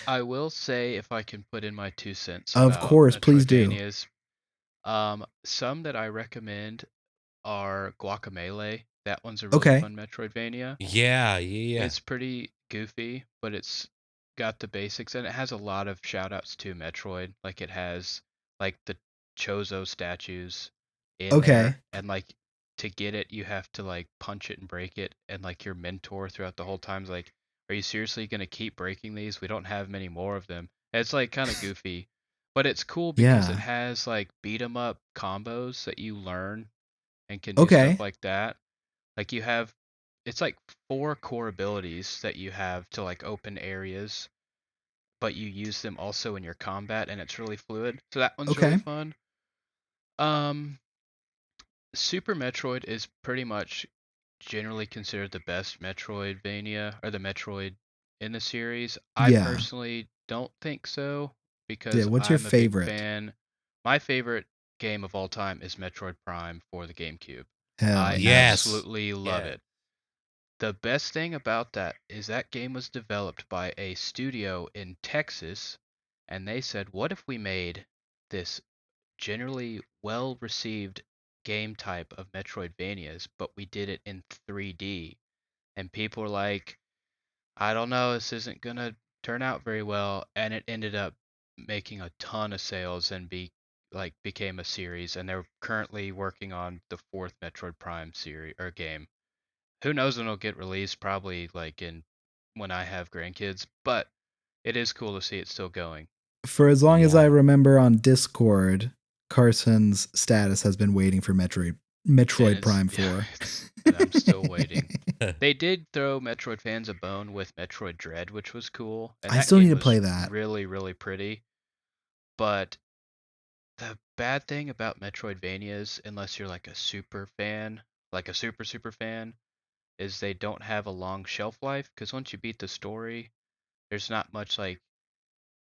I will say, if I can put in my 2 cents. Of course, please do. Some that I recommend are Guacamelee. That one's a really fun Metroidvania. Yeah. It's pretty goofy, but it's got the basics, and it has a lot of shout-outs to Metroid. Like it has like the Chozo statues in there, and like to get it you have to like punch it and break it, and like your mentor throughout the whole time's like, are you seriously gonna keep breaking these? We don't have many more of them. And it's like kind of goofy, but it's cool because it has like beat 'em up combos that you learn and can do stuff like that. Like you have, it's like 4 core abilities that you have to like open areas, but you use them also in your combat, and it's really fluid. So that one's really fun. Super Metroid is pretty much generally considered the best Metroidvania, or the Metroid in the series. I personally don't think so, because what's your favorite? Big fan. My favorite game of all time is Metroid Prime for the GameCube. I absolutely love it. The best thing about that is that game was developed by a studio in Texas and they said, "What if we made this generally well-received game type of Metroidvanias, but we did it in 3D?" And people were like, "I don't know, this isn't gonna turn out very well." And it ended up making a ton of sales and became a series. And they're currently working on the fourth Metroid Prime series or game. Who knows when it'll get released? Probably like in when I have grandkids, but it is cool to see it still going. For as long as I remember on Discord, Carson's status has been waiting for Metroid Prime 4. And I'm still waiting. They did throw Metroid fans a bone with Metroid Dread, which was cool. And I still need to play that. Really, really pretty. But the bad thing about Metroidvanias, unless you're like a super fan, like a super fan, is they don't have a long shelf life. Because once you beat the story, there's not much like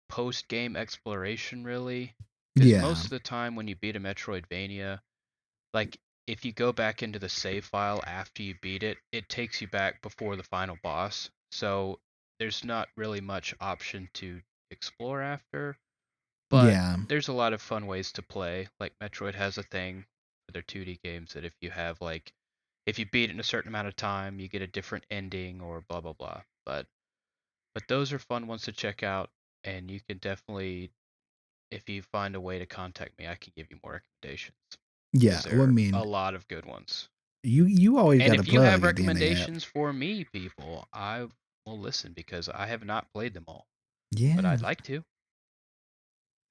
post-game exploration really. Because most of the time when you beat a Metroidvania, like if you go back into the save file after you beat it, it takes you back before the final boss. So there's not really much option to explore after. But there's a lot of fun ways to play. Like Metroid has a thing for their 2D games that if you beat it in a certain amount of time, you get a different ending or blah blah blah. But those are fun ones to check out, and you can definitely, if you find a way to contact me, I can give you more recommendations. Yeah, there are a lot of good ones. You always got to play. And if you have recommendations for me, people, I will listen because I have not played them all. Yeah, but I'd like to.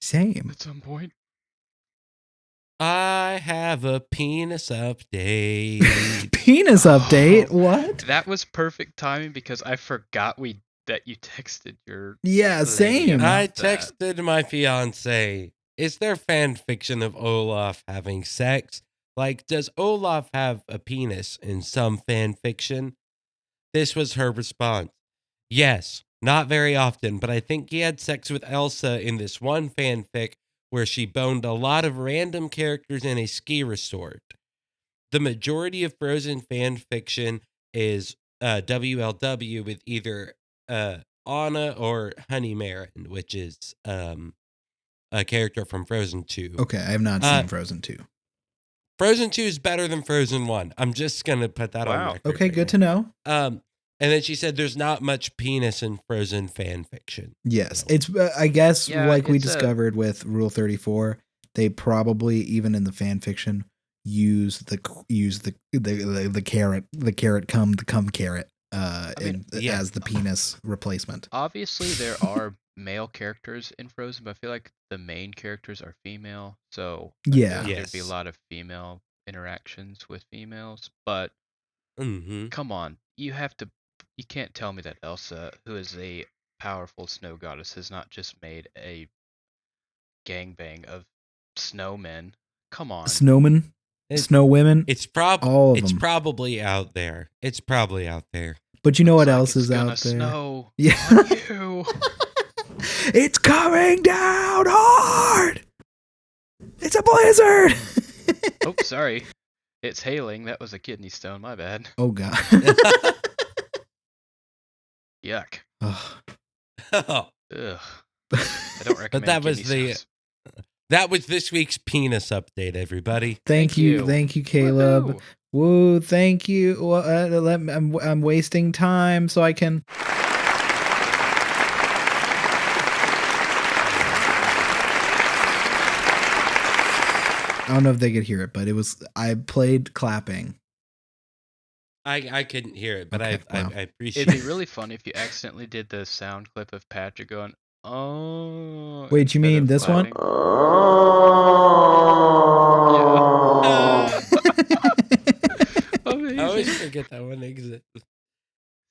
Same. At some point. I have a penis update. Penis update? What? That was perfect timing because I forgot that you texted your. Yeah, same. I texted my fiance. Is there fan fiction of Olaf having sex? Like, does Olaf have a penis in some fan fiction? This was her response. Yes, not very often, but I think he had sex with Elsa in this one fanfic where she boned a lot of random characters in a ski resort. The majority of Frozen fan fiction is WLW with either Anna or Honey Marin, which is a character from Frozen 2. Okay, I have not seen Frozen 2. Frozen 2 is better than Frozen 1. I'm just going to put that on record. Okay, good to know. And then she said there's not much penis in Frozen fan fiction. Yes, it's I guess like we discovered with Rule 34, they probably even in the fan fiction use the carrot cum carrot as the penis replacement. Obviously there are male characters in Frozen, but I feel like the main characters are female, so there'd be a lot of female interactions with females, but come on, you can't tell me that Elsa, who is a powerful snow goddess, has not just made a gangbang of snowmen. Come on. Snowmen? Snow women? It's probably out there. It's probably out there. But you know what else is out there? Snow on you. It's coming down hard! It's a blizzard! Oh, sorry. It's hailing. That was a kidney stone. My bad. Oh, God. Yuck. Ugh. I don't recommend. But that was this week's penis update, everybody. Thank you, Caleb. Woo, thank you. Well, I'm wasting time so I can. I don't know if they could hear it, but I played clapping. I couldn't hear it, but I appreciate it. It'd be really fun if you accidentally did the sound clip of Patrick going, "Oh." Wait, you mean this one? Yeah. I always forget that one exists.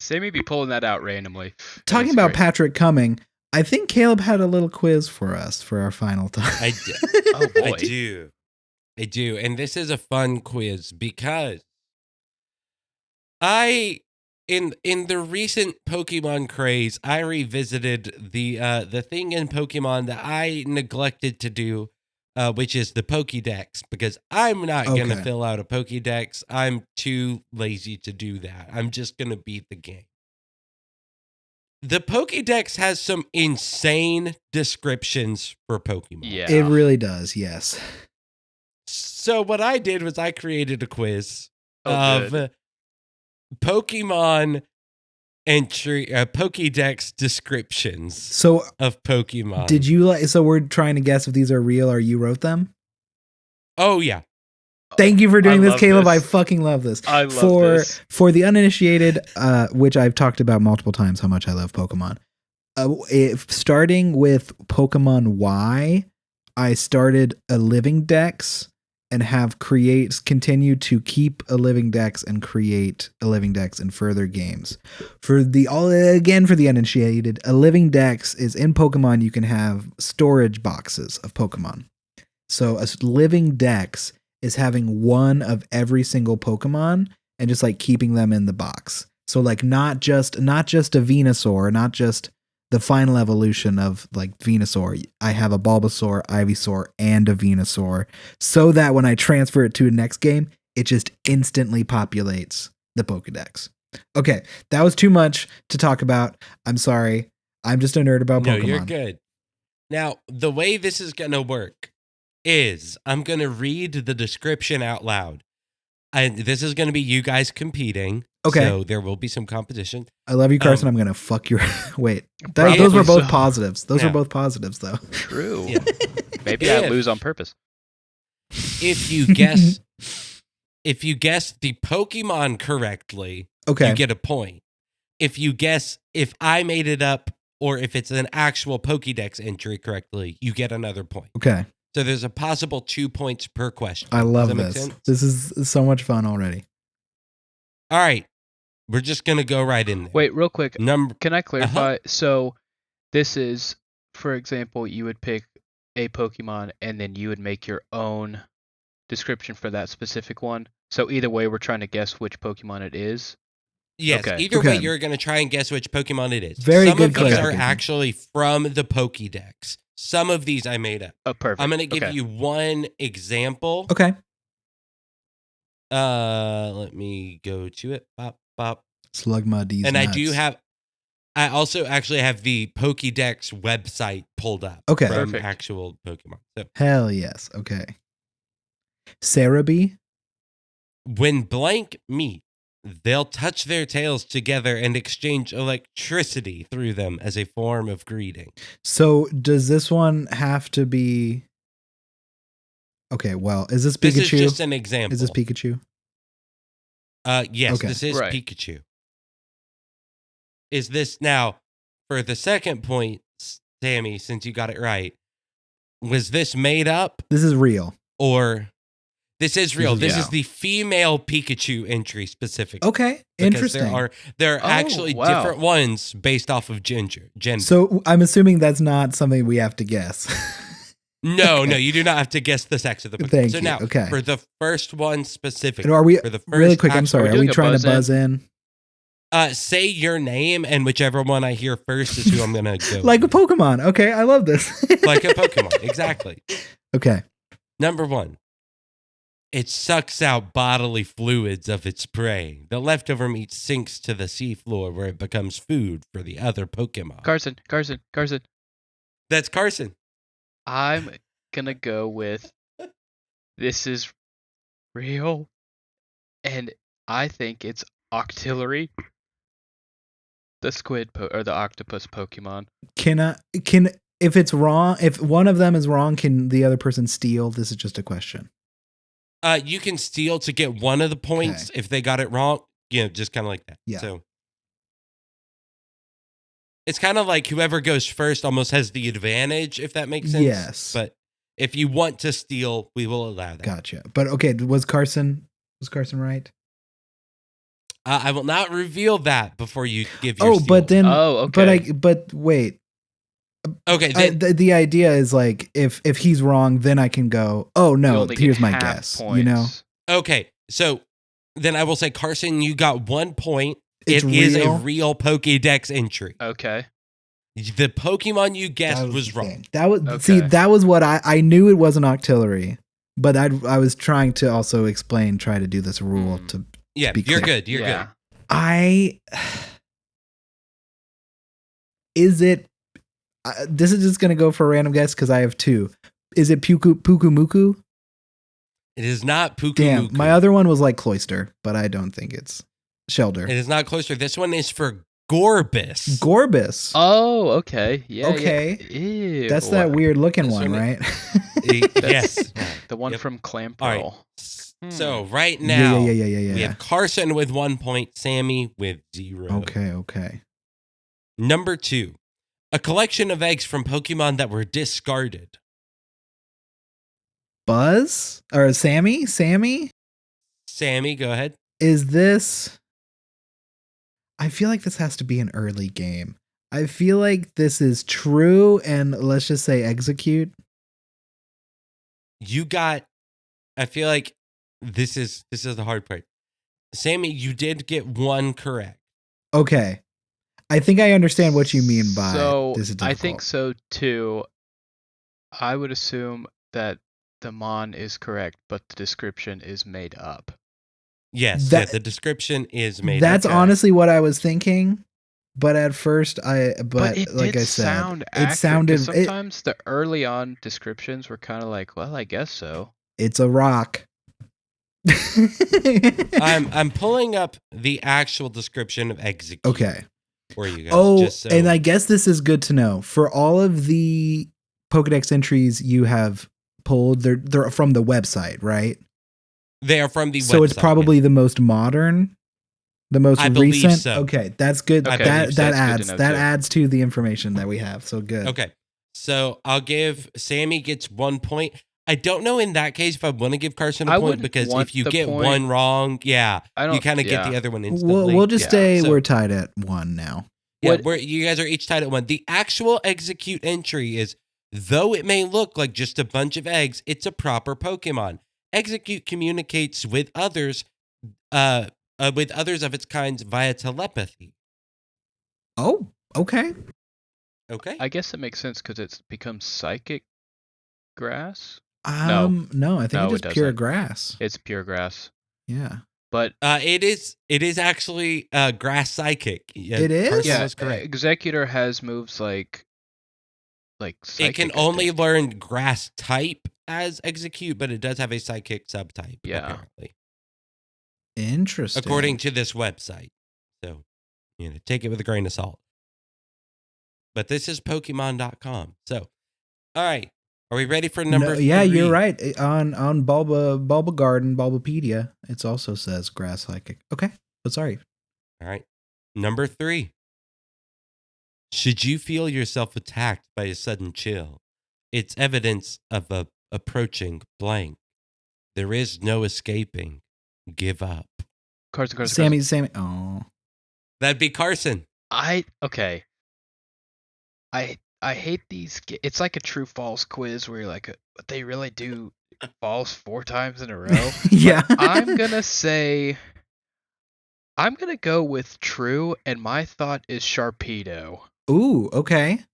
Sammy be pulling that out randomly. Talking about Patrick coming, I think Caleb had a little quiz for us for our final time. I do. Oh boy. I do. And this is a fun quiz because in the recent Pokemon craze, I revisited the thing in Pokemon that I neglected to do, which is the Pokedex, because I'm not going to fill out a Pokedex. I'm too lazy to do that. I'm just going to beat the game. The Pokédex has some insane descriptions for Pokemon. Yeah. It really does, yes. So what I did was I created a quiz Oh, of Pokemon entry, Pokédex descriptions So of Pokemon. did you so we're trying to guess if these are real or you wrote them? Oh, yeah. Thank you for doing this, love Caleb. this. I fucking love this. I love this. For the uninitiated, which I've talked about multiple times how much I love Pokemon. Starting with Pokemon Y, I started a living dex and have continue to keep a living dex and create a living dex in further games. For the uninitiated, a living dex is in Pokemon. You can have storage boxes of Pokemon. So a living dex is having one of every single Pokemon and just like keeping them in the box. So like not just a Venusaur, not just the final evolution of like Venusaur. I have a Bulbasaur, Ivysaur, and a Venusaur, so that when I transfer it to a next game, it just instantly populates the Pokedex. Okay, that was too much to talk about. I'm sorry. I'm just a nerd about Pokemon. No, you're good. Now, the way this is going to work is I'm going to read the description out loud. And this is going to be you guys competing. Okay. So there will be some competition. I love you, Carson. I'm going to fuck your... Wait. Probably Those were both so. positives. Those Yeah. were both positives, though. True. Yeah. Maybe I If- lose on purpose. If you guess the Pokemon correctly, Okay. you get a point. If you guess if I made it up or if it's an actual Pokédex entry correctly, you get another point. Okay. So there's a possible 2 points per question. I love Does that make this. sense? This is so much fun already. All right. We're just going to go right in there. Wait, real quick. Number Can I clarify? So this is, for example, you would pick a Pokemon and then you would make your own description for that specific one. So either way, we're trying to guess which Pokemon it is. Yes, Okay. either way, Okay. you're going to try and guess which Pokemon it is. Very Some good of these are clarification. actually from the Pokédex. Some of these I made up. Oh, perfect. I'm going to give Okay. you one example. Okay. Let me go to it. Bop, bop. Slugma D's And nuts. I also actually have the Pokédex website pulled up. Okay. From Perfect. actual Pokemon. So Hell yes. Okay. Cerebi. when blank meet, they'll touch their tails together and exchange electricity through them as a form of greeting. So does this one have to be... Okay, well, is this Pikachu? This is just an example. Is this Pikachu? Yes, Okay. this is Right. Pikachu. Is this now for the second point, Sammy, since you got it right, was this made up This is real. or this is real? This Yeah. is the female Pikachu entry specifically. Okay, Because interesting. There are Oh, actually wow. different ones based off of gender. So I'm assuming that's not something we have to guess. No, you do not have to guess the sex of the Pokemon. Thank so you. now, Okay. for the first one specifically, And are we for the first really quick? I'm actual- sorry. Are we Are we doing a trying to buzz in? Say your name, and whichever one I hear first is who I'm gonna go. Like a with. Pokemon. Okay, I love this. Like a Pokemon, exactly. Okay. Number one, it sucks out bodily fluids of its prey. The leftover meat sinks to the seafloor where it becomes food for the other Pokemon. Carson. That's Carson. I'm gonna go with this is real, and I think it's Octillery, the squid or the octopus Pokemon. Can if it's wrong, if one of them is wrong, can the other person steal? This is just a question. You can steal to get one of the points if they got it wrong. You know, just kind of like that. Yeah. So it's kind of like whoever goes first almost has the advantage, if that makes sense. Yes. But if you want to steal, we will allow that. Gotcha. But okay, was Carson right? I will not reveal that before you give your Oh, but steal. then okay. but wait. Okay, then, The idea is like if he's wrong, then I can go, oh You no, only here's get my half guess. points. You know? okay, so then I will say, Carson, you got 1 point. It's It is real? a real Pokédex entry. Okay. The Pokemon you guessed That was the wrong. thing. That was Okay. see, that was what I knew it wasn't Octillery, but I was trying to also try to do this rule to Yeah, be you're clear. good. You're yeah. good. I Is it? This is just gonna go for a random guess because I have two. Is it Pukumuku? It is not Pukumuku. Damn, my other one was like Cloister, but I don't think it's Shelter. It is not Cloister. This one is for Gorbis. Gorbis. Oh, okay. Yeah. Okay. Yeah. Ew. That's that weird looking one, right? Yes. The one from Clam Pearl. All right. So right now, yeah. we have Carson with 1 point, Sammi with 0. Okay. Number 2, a collection of eggs from Pokemon that were discarded. Buzz or Sammy? Sammi, go ahead. Is this? I feel like this has to be an early game. I feel like this is true, and let's just say execute. I feel like this is the hard part. Sammi, you did get 1 correct. Okay. I think I understand what you mean by this is difficult. I think so too. I would assume that the Mon is correct, but the description is made up. Yes, the description is made up. That's honestly what I was thinking. But at first, but it like did I said, sound accurate, it sounded. Sometimes the early on descriptions were kind of like, well, I guess so. It's a rock. I'm pulling up the actual description of execute. Okay. For you guys. And I guess this is good to know. For all of the Pokedex entries you have pulled, they're from the website, right? They are from the website. So it's probably the most modern, the most recent. So. Okay, that's good. Okay, that adds to the information that we have. So good. Okay. So I'll give Sammi gets 1 point. I don't know in that case if I want to give Carson a point, because if you get one wrong, you kind of get the other one instantly. We'll just say we're tied at 1 now. Yeah, you guys are each tied at 1. The actual execute entry is, though it may look like just a bunch of eggs, it's a proper Pokemon. Execute communicates with others of its kinds via telepathy. Oh, okay. Okay. I guess it makes sense because it's become psychic grass. No, I think it's just pure grass. It's pure grass. Yeah. But it is actually grass psychic. Yeah, it is? Yeah, correct. Executor has moves like psychic, it can only learn grass type as execute, but it does have a psychic subtype, apparently. Interesting. According to this website. So, take it with a grain of salt. But this is Pokemon.com. So, all right. Are we ready for number 3? Yeah, you're right. On Bulba Garden, Bulbapedia, it also says grass psychic. Okay. But sorry. All right. Number 3. Should you feel yourself attacked by a sudden chill, it's evidence of a approaching blank. There is no escaping. Give up. Carson. Sammy. Oh. That'd be Carson. Okay. I hate these. It's like a true false quiz where you're like, but they really do false 4 times in a row. Yeah. I'm gonna go with true, and my thought is Sharpedo. Ooh, okay.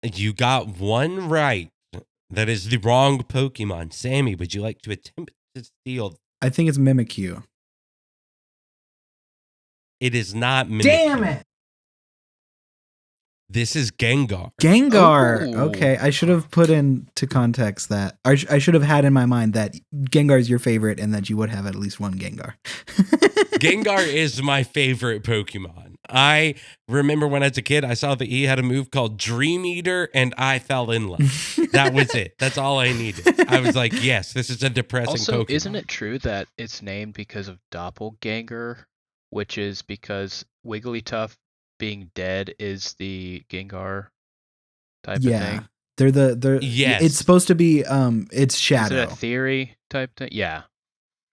You got 1 right. That is the wrong Pokemon. Sammy, would you like to attempt to steal? I think it's Mimikyu. It is not Mimikyu. Damn it! This is Gengar. Gengar. Ooh. Okay, I should have put into context that I should have had in my mind that Gengar is your favorite and that you would have at least 1 Gengar. Gengar is my favorite Pokemon. I remember when as a kid, I saw that he had a move called Dream Eater, and I fell in love. That was it. That's all I needed. I was like, yes, this is a depressing also, Pokemon. Isn't it true that it's named because of Doppelganger, which is because Wigglytuff being dead is the Gengar type of thing? They're yes. It's supposed to be it's shadow. Is it a theory type thing? Yeah.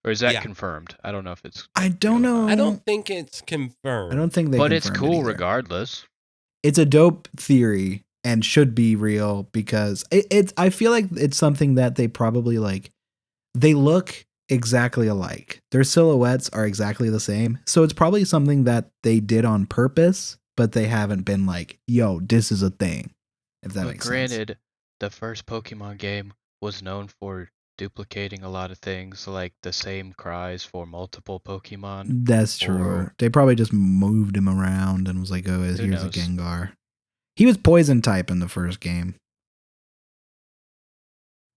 Or is that confirmed? I don't know if it's. I don't know. I don't think it's confirmed. I don't think they. But it's cool regardless. regardless. It's a dope theory and should be real because it's. I feel like it's something that they probably like. They look exactly alike. Their silhouettes are exactly the same. So it's probably something that they did on purpose, but they haven't been like, "Yo, this is a thing." If that makes sense. Granted, the first Pokemon game was known for duplicating a lot of things, like the same cries for multiple Pokemon. That's true. They probably just moved him around and was like, "Oh, here's a Gengar." He was poison type in the first game.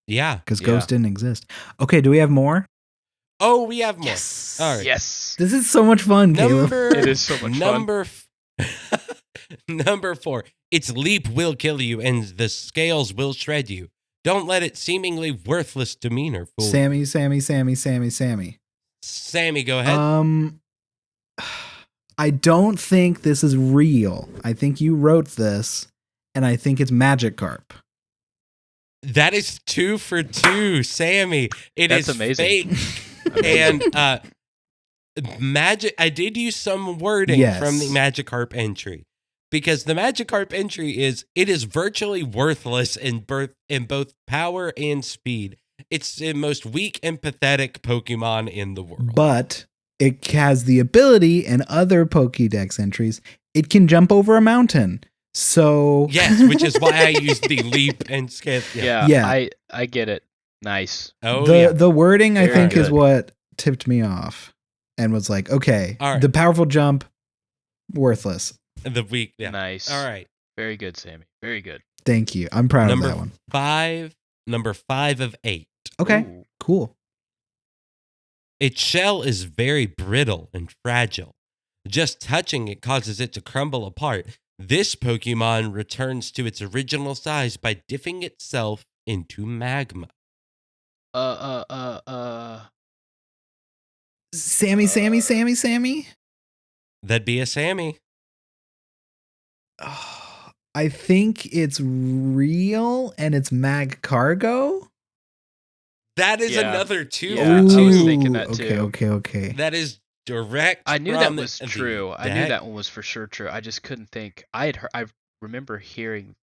Yeah, because Ghost didn't exist. Okay, do we have more? Oh, we have more. Yes. All right. Yes. This is so much fun, Caleb. It is so much fun. Number 4. Its leap will kill you, and the scales will shred you. Don't let its seemingly worthless demeanor fool Sammy. Sammy, go ahead. I don't think this is real. I think you wrote this, and I think it's Magikarp. That is 2 for 2, Sammy. That's amazing. Fake. And I did use some wording from the Magikarp entry, because the Magikarp entry is virtually worthless in both power and speed. It's the most weak and pathetic Pokemon in the world. But it has the ability, and other Pokédex entries, it can jump over a mountain. So yes, which is why I used the leap and skip. Yeah. I get it. Nice. Oh, the wording Very I think good. is what tipped me off, and was like, okay, right. The powerful jump, worthless. The weak, Nice. All right. Very good, Sammy. Very good. Thank you. I'm proud of that one. Number 5 of 8. Okay, cool. Its shell is very brittle and fragile. Just touching it causes it to crumble apart. This Pokemon returns to its original size by dipping itself into magma. Sammy. That'd be a Sammy. I think it's real, and it's Magcargo. That is another 2 Yeah, for 2. I was thinking that too. Okay. That is direct. I knew that was the true. deck. I knew that one was for sure true. I just couldn't think. I remember hearing.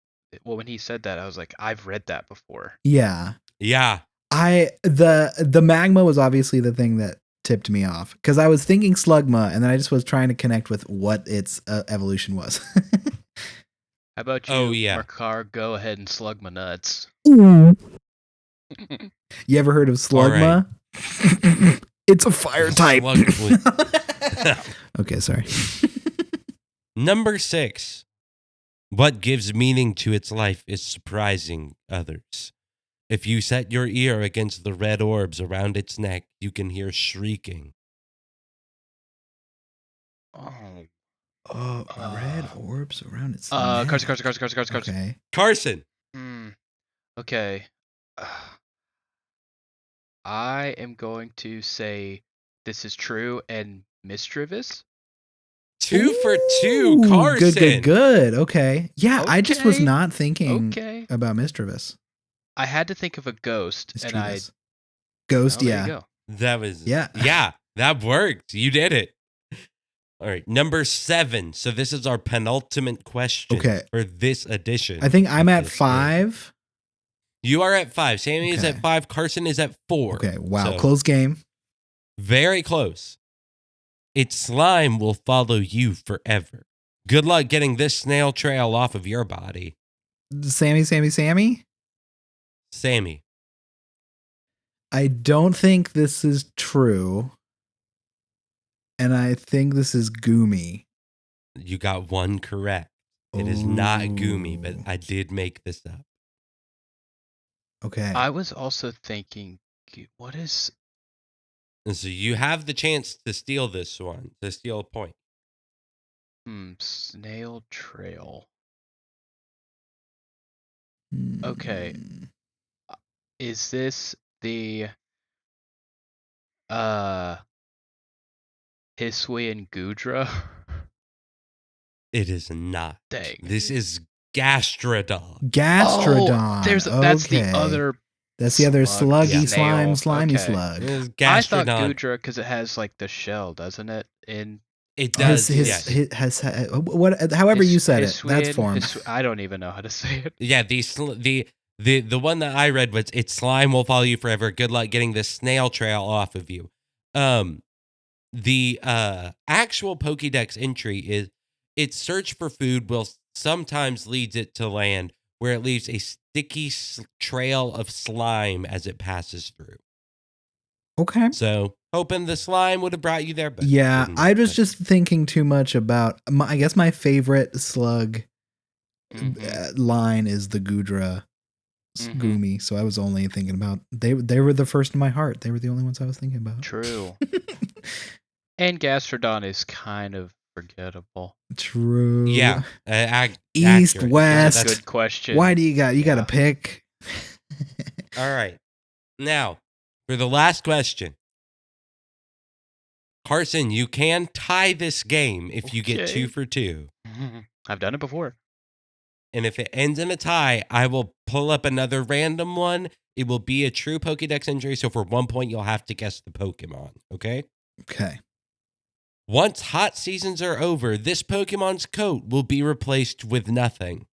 Well, when he said that, I was like, I've read that before. Yeah. The magma was obviously the thing that tipped me off, because I was thinking Slugma, and then I just was trying to connect with what its evolution was. How about you, Markar? Go ahead and slug my nuts. You ever heard of Slugma? Right. It's a fire type. Okay, sorry. Number 6. What gives meaning to its life is surprising others. If you set your ear against the red orbs around its neck, you can hear shrieking. Red orbs around its neck. Carson. Okay. Carson. Okay. I am going to say this is true and mischievous. 2 for 2, Carson. Good. Okay. Yeah, I just was not thinking about mischievous. I had to think of a ghost, Ghost, there you go. That was that worked. You did it. All right, number 7. So this is our penultimate question for this edition. I think I'm at 5. You are at 5. Sammy is at 5. Carson is at 4. Okay, wow, so, close game. Very close. Its slime will follow you forever. Good luck getting this snail trail off of your body. Sammy. I don't think this is true. And I think this is Goomy. You got one correct. It is not Goomy, but I did make this up. Okay. I was also thinking, what is... And so you have the chance to steal this one, to steal a point. Snail trail. Okay. Is this the Hisuian Gudra? It is not. Dang. This is Gastrodon. That's the other. That's the other sluggy slimy slug. I thought Gudra because it has like the shell, doesn't it? It does. However you said it. That's form. I don't even know how to say it. Yeah, the one that I read was its slime will follow you forever. Good luck getting this snail trail off of you. The actual Pokédex entry is its search for food will sometimes leads it to land, where it leaves a sticky trail of slime as it passes through. Okay. So, hoping the slime would have brought you there. But yeah, I was just thinking too much about, I guess my favorite slug line is the Gudra Gumi. So I was only thinking about, they were the first in my heart. They were the only ones I was thinking about. True. And Gastrodon is kind of forgettable. True. Yeah. East, accurate. West. That's a good question. Why do you got to pick? All right. Now, for the last question. Carson, you can tie this game if you get 2 for 2. I've done it before. And if it ends in a tie, I will pull up another random one. It will be a true Pokedex entry. So for 1 point, you'll have to guess the Pokemon. Okay? Okay. Once hot seasons are over, this Pokemon's coat will be replaced with nothing.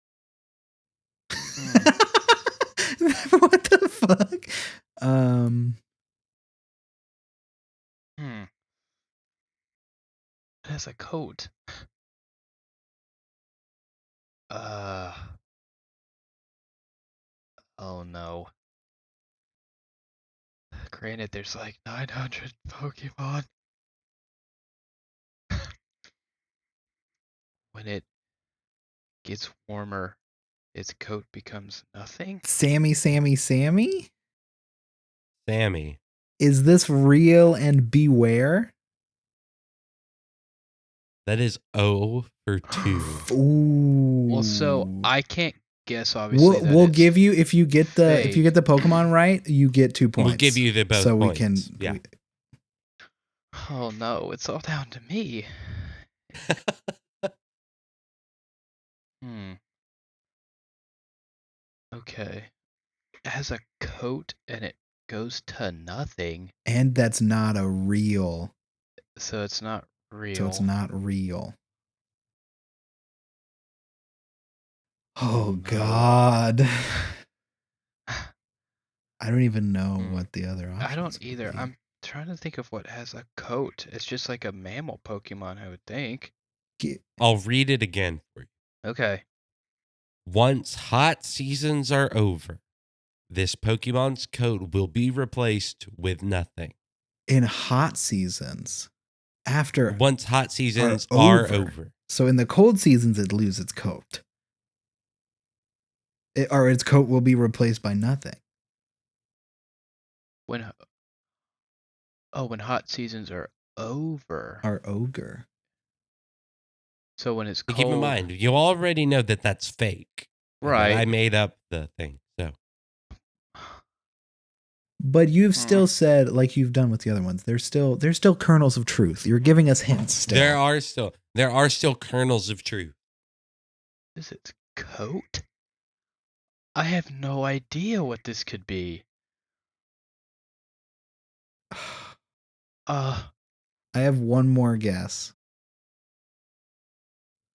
What the fuck? It has a coat. Oh no. Granted, there's like 900 Pokemon. When it gets warmer, its coat becomes nothing. Sammy? Sammy. Is this real and beware? That is 0 for 2. Ooh. Well, so I can't guess. Obviously, we'll give you, if you get the Pokemon right, you get 2 points. We'll give you the both. So points. we can. Oh no, it's all down to me. Okay. It has a coat and it goes to nothing. And that's not a real. So it's not real. Oh God. I don't even know what the other options I don't either. I'm trying to think of what has a coat. It's just like a mammal Pokemon, I would think. I'll read it again for you. Okay. Once hot seasons are over, this Pokemon's coat will be replaced with nothing. In hot seasons. Once hot seasons are over. So in the cold seasons, it loses its coat. Its coat will be replaced by nothing. When hot seasons are over. Our ogre. So when it's cold. Keep in mind, you already know that that's fake. Right. I made up the thing. So. But you've still said, like you've done with the other ones, there's still kernels of truth. You're giving us hints still. There are still kernels of truth. Is its coat? I have no idea what this could be. I have one more guess.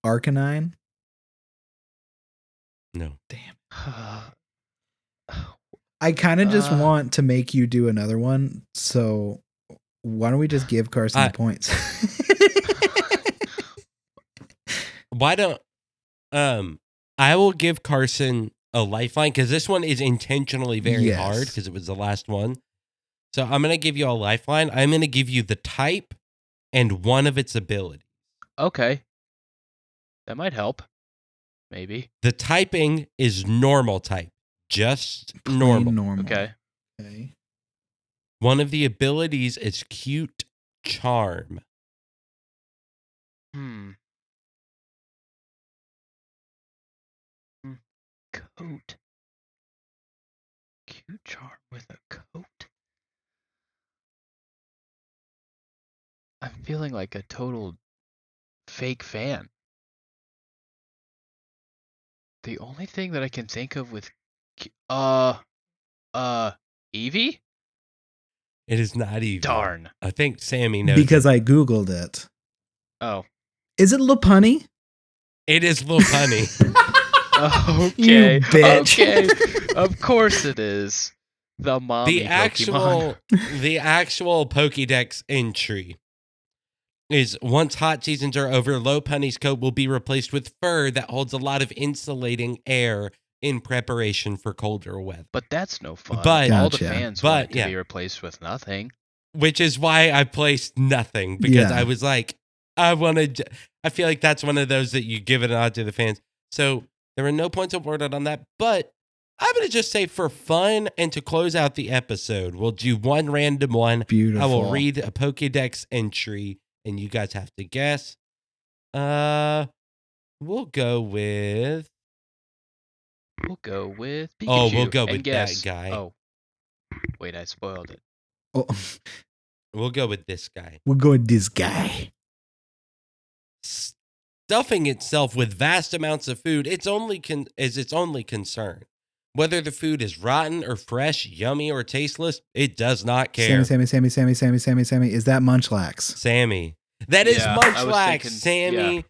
Arcanine? No. Damn. I kind of just want to make you do another one, so why don't we just give Carson the points? Why don't I will give Carson a lifeline, because this one is intentionally very hard because it was the last one. So I'm going to give you a lifeline. I'm going to give you the type and one of its abilities. Okay. That might help. Maybe. The typing is normal type. Just normal. Okay. One of the abilities is cute charm. Coat. Cute charm with a coat. I'm feeling like a total fake fan. The only thing that I can think of with Eevee? It is not Eevee. Darn. I think Sammy knows. Because I Googled it. Oh. Is it Lopunny? It is Lopunny. Okay. You bitch. Okay. Of course it is. The mommy Pokemon. The actual Pokédex entry is once hot seasons are over, Lopunny's coat will be replaced with fur that holds a lot of insulating air in preparation for colder weather. But that's no fun. But all the fans want it to yeah. be replaced with nothing. Which is why I placed nothing, because I was like, I feel like that's one of those that you give it an nod to the fans. So there were no points awarded on that, but I'm going to just say for fun and to close out the episode, we'll do one random one. Beautiful. I will read a Pokedex entry and you guys have to guess. We'll go with Pikachu. Oh, we'll go with and guess. that guy. Oh, wait, I spoiled it. Oh. We'll go with this guy. We'll go with this guy. Stuffing itself with vast amounts of food is its only concern. Whether the food is rotten or fresh, yummy or tasteless, it does not care. Sammy. Is that Munchlax? Sammy. That is Munchlax. Sammy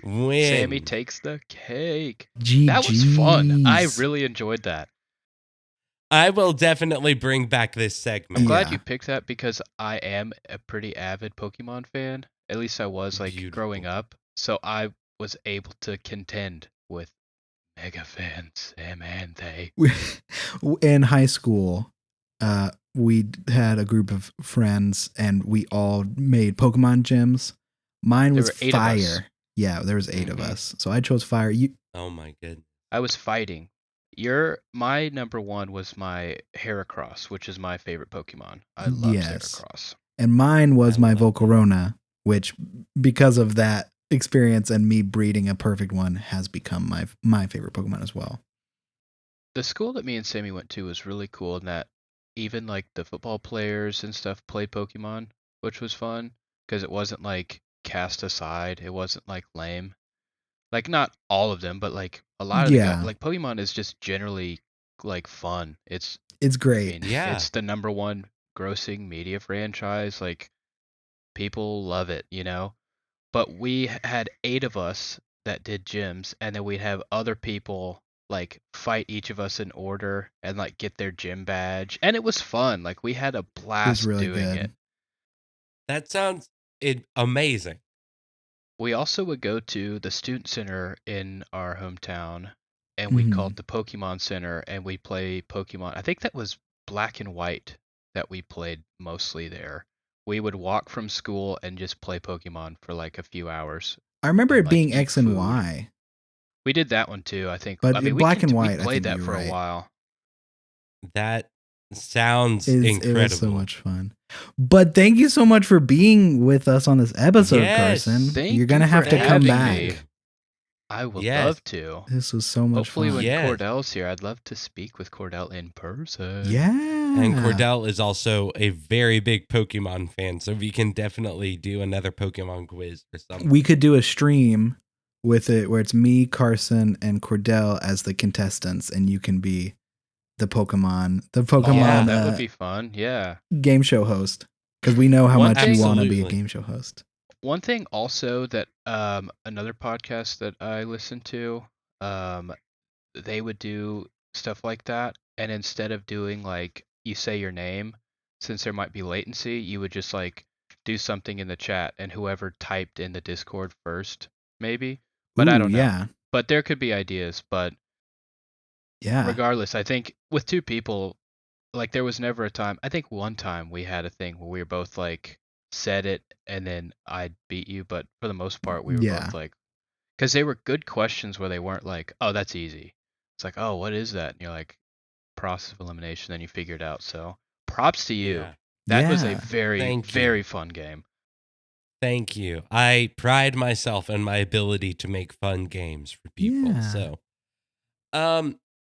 wins. Sammy takes the cake. GG's. That was fun. I really enjoyed that. I will definitely bring back this segment. I'm glad you picked that because I am a pretty avid Pokemon fan. At least I was growing up. So I was able to contend with mega fans, and they. In high school, we had a group of friends and we all made Pokemon gyms. Mine was fire. Yeah, there was 8 of us. So I chose fire. Oh my goodness. I was fighting. My number 1 was my Heracross, which is my favorite Pokemon. I love Heracross. And mine was my Volcarona, which because of that experience and me breeding a perfect one has become my favorite Pokemon as well. The school that me and Sammy went to was really cool in that even like the football players and stuff played Pokemon, which was fun because it wasn't like cast aside. It wasn't like lame. Like not all of them, but like a lot of the guys, like Pokemon is just generally like fun. It's great. I mean, it's the number 1 grossing media franchise. Like people love it, you know. But we had 8 of us that did gyms, and then we'd have other people like fight each of us in order and like get their gym badge, and it was fun. Like we had a blast doing it. That sounds amazing. We also would go to the student center in our hometown, and we called the Pokemon Center, and we play Pokemon. I think that was Black and White that we played mostly there. We would walk from school and just play Pokemon for like a few hours. I remember it being X and Y. We did that one too, I think. But Black and White, we played that for a while. That sounds incredible. It was so much fun. But thank you so much for being with us on this episode, Carson. You're going to have to come back. Me. I would love to. This was so much fun. Hopefully when Yes. Cordell's here, I'd love to speak with Cordell in person. Yeah. And Cordell is also a very big Pokemon fan, so we can definitely do another Pokemon quiz or something. We could do a stream with it where it's me, Carson, and Cordell as the contestants, and you can be the Pokemon. Yeah, that would be fun. Yeah. Game show host, because we know how much you want to be a game show host. One thing also that another podcast that I listen to, they would do stuff like that, and instead of doing like you say your name, since there might be latency, you would just like do something in the chat, and whoever typed in the Discord first, maybe. But I don't know. Yeah. But there could be ideas. But regardless, I think with 2 people, like there was never a time. I think one time we had a thing where we were both like said it and then I beat you, but for the most part we were both like, because they were good questions where they weren't like, oh, that's easy. It's like, oh, what is that? And you're like, process of elimination. Then you figure it out. So props to you. Yeah. That was a very, very fun game. Thank you. I pride myself in my ability to make fun games for people. So,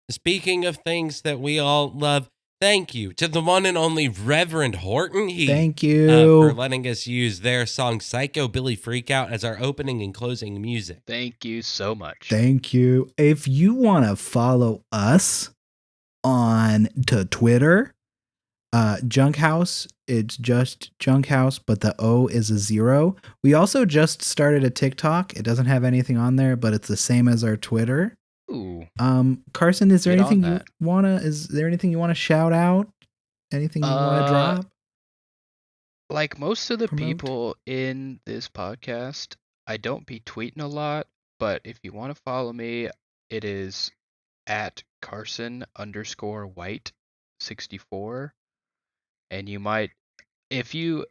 speaking of things that we all love, thank you to the one and only Reverend Horton Heat. Thank you for letting us use their song Psycho Billy Freakout as our opening and closing music. Thank you so much. Thank you. If you want to follow us on to Twitter, Junk House, it's just Junk House, but the O is a 0. We also just started a TikTok. It doesn't have anything on there, but it's the same as our Twitter. Ooh. Carson, is there anything you wanna shout out? Anything you wanna drop? Like most of the people in this podcast, I don't be tweeting a lot, but if you want to follow me, it is at Carson_White 64. And you might, if you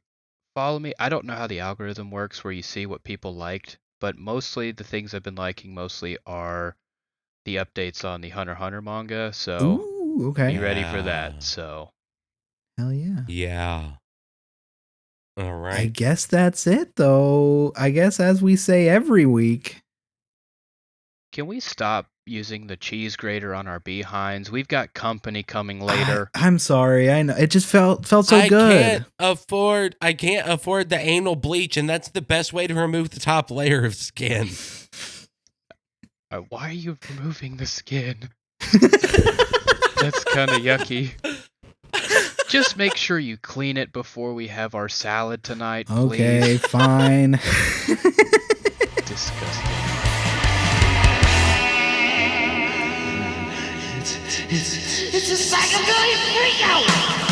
follow me, I don't know how the algorithm works where you see what people liked, but mostly the things I've been liking mostly are the updates on the Hunter x Hunter manga. So okay. be ready for that. So hell yeah. Yeah. All right. I guess that's it, though. I guess as we say every week. Can we stop using the cheese grater on our behinds? We've got company coming later. I'm sorry. I know it just felt so good. I can't afford the anal bleach, and that's the best way to remove the top layer of skin. Why are you removing the skin? That's kind of yucky. Just make sure you clean it before we have our salad tonight, please. Okay, fine. Disgusting. It's a psychobilly freakout!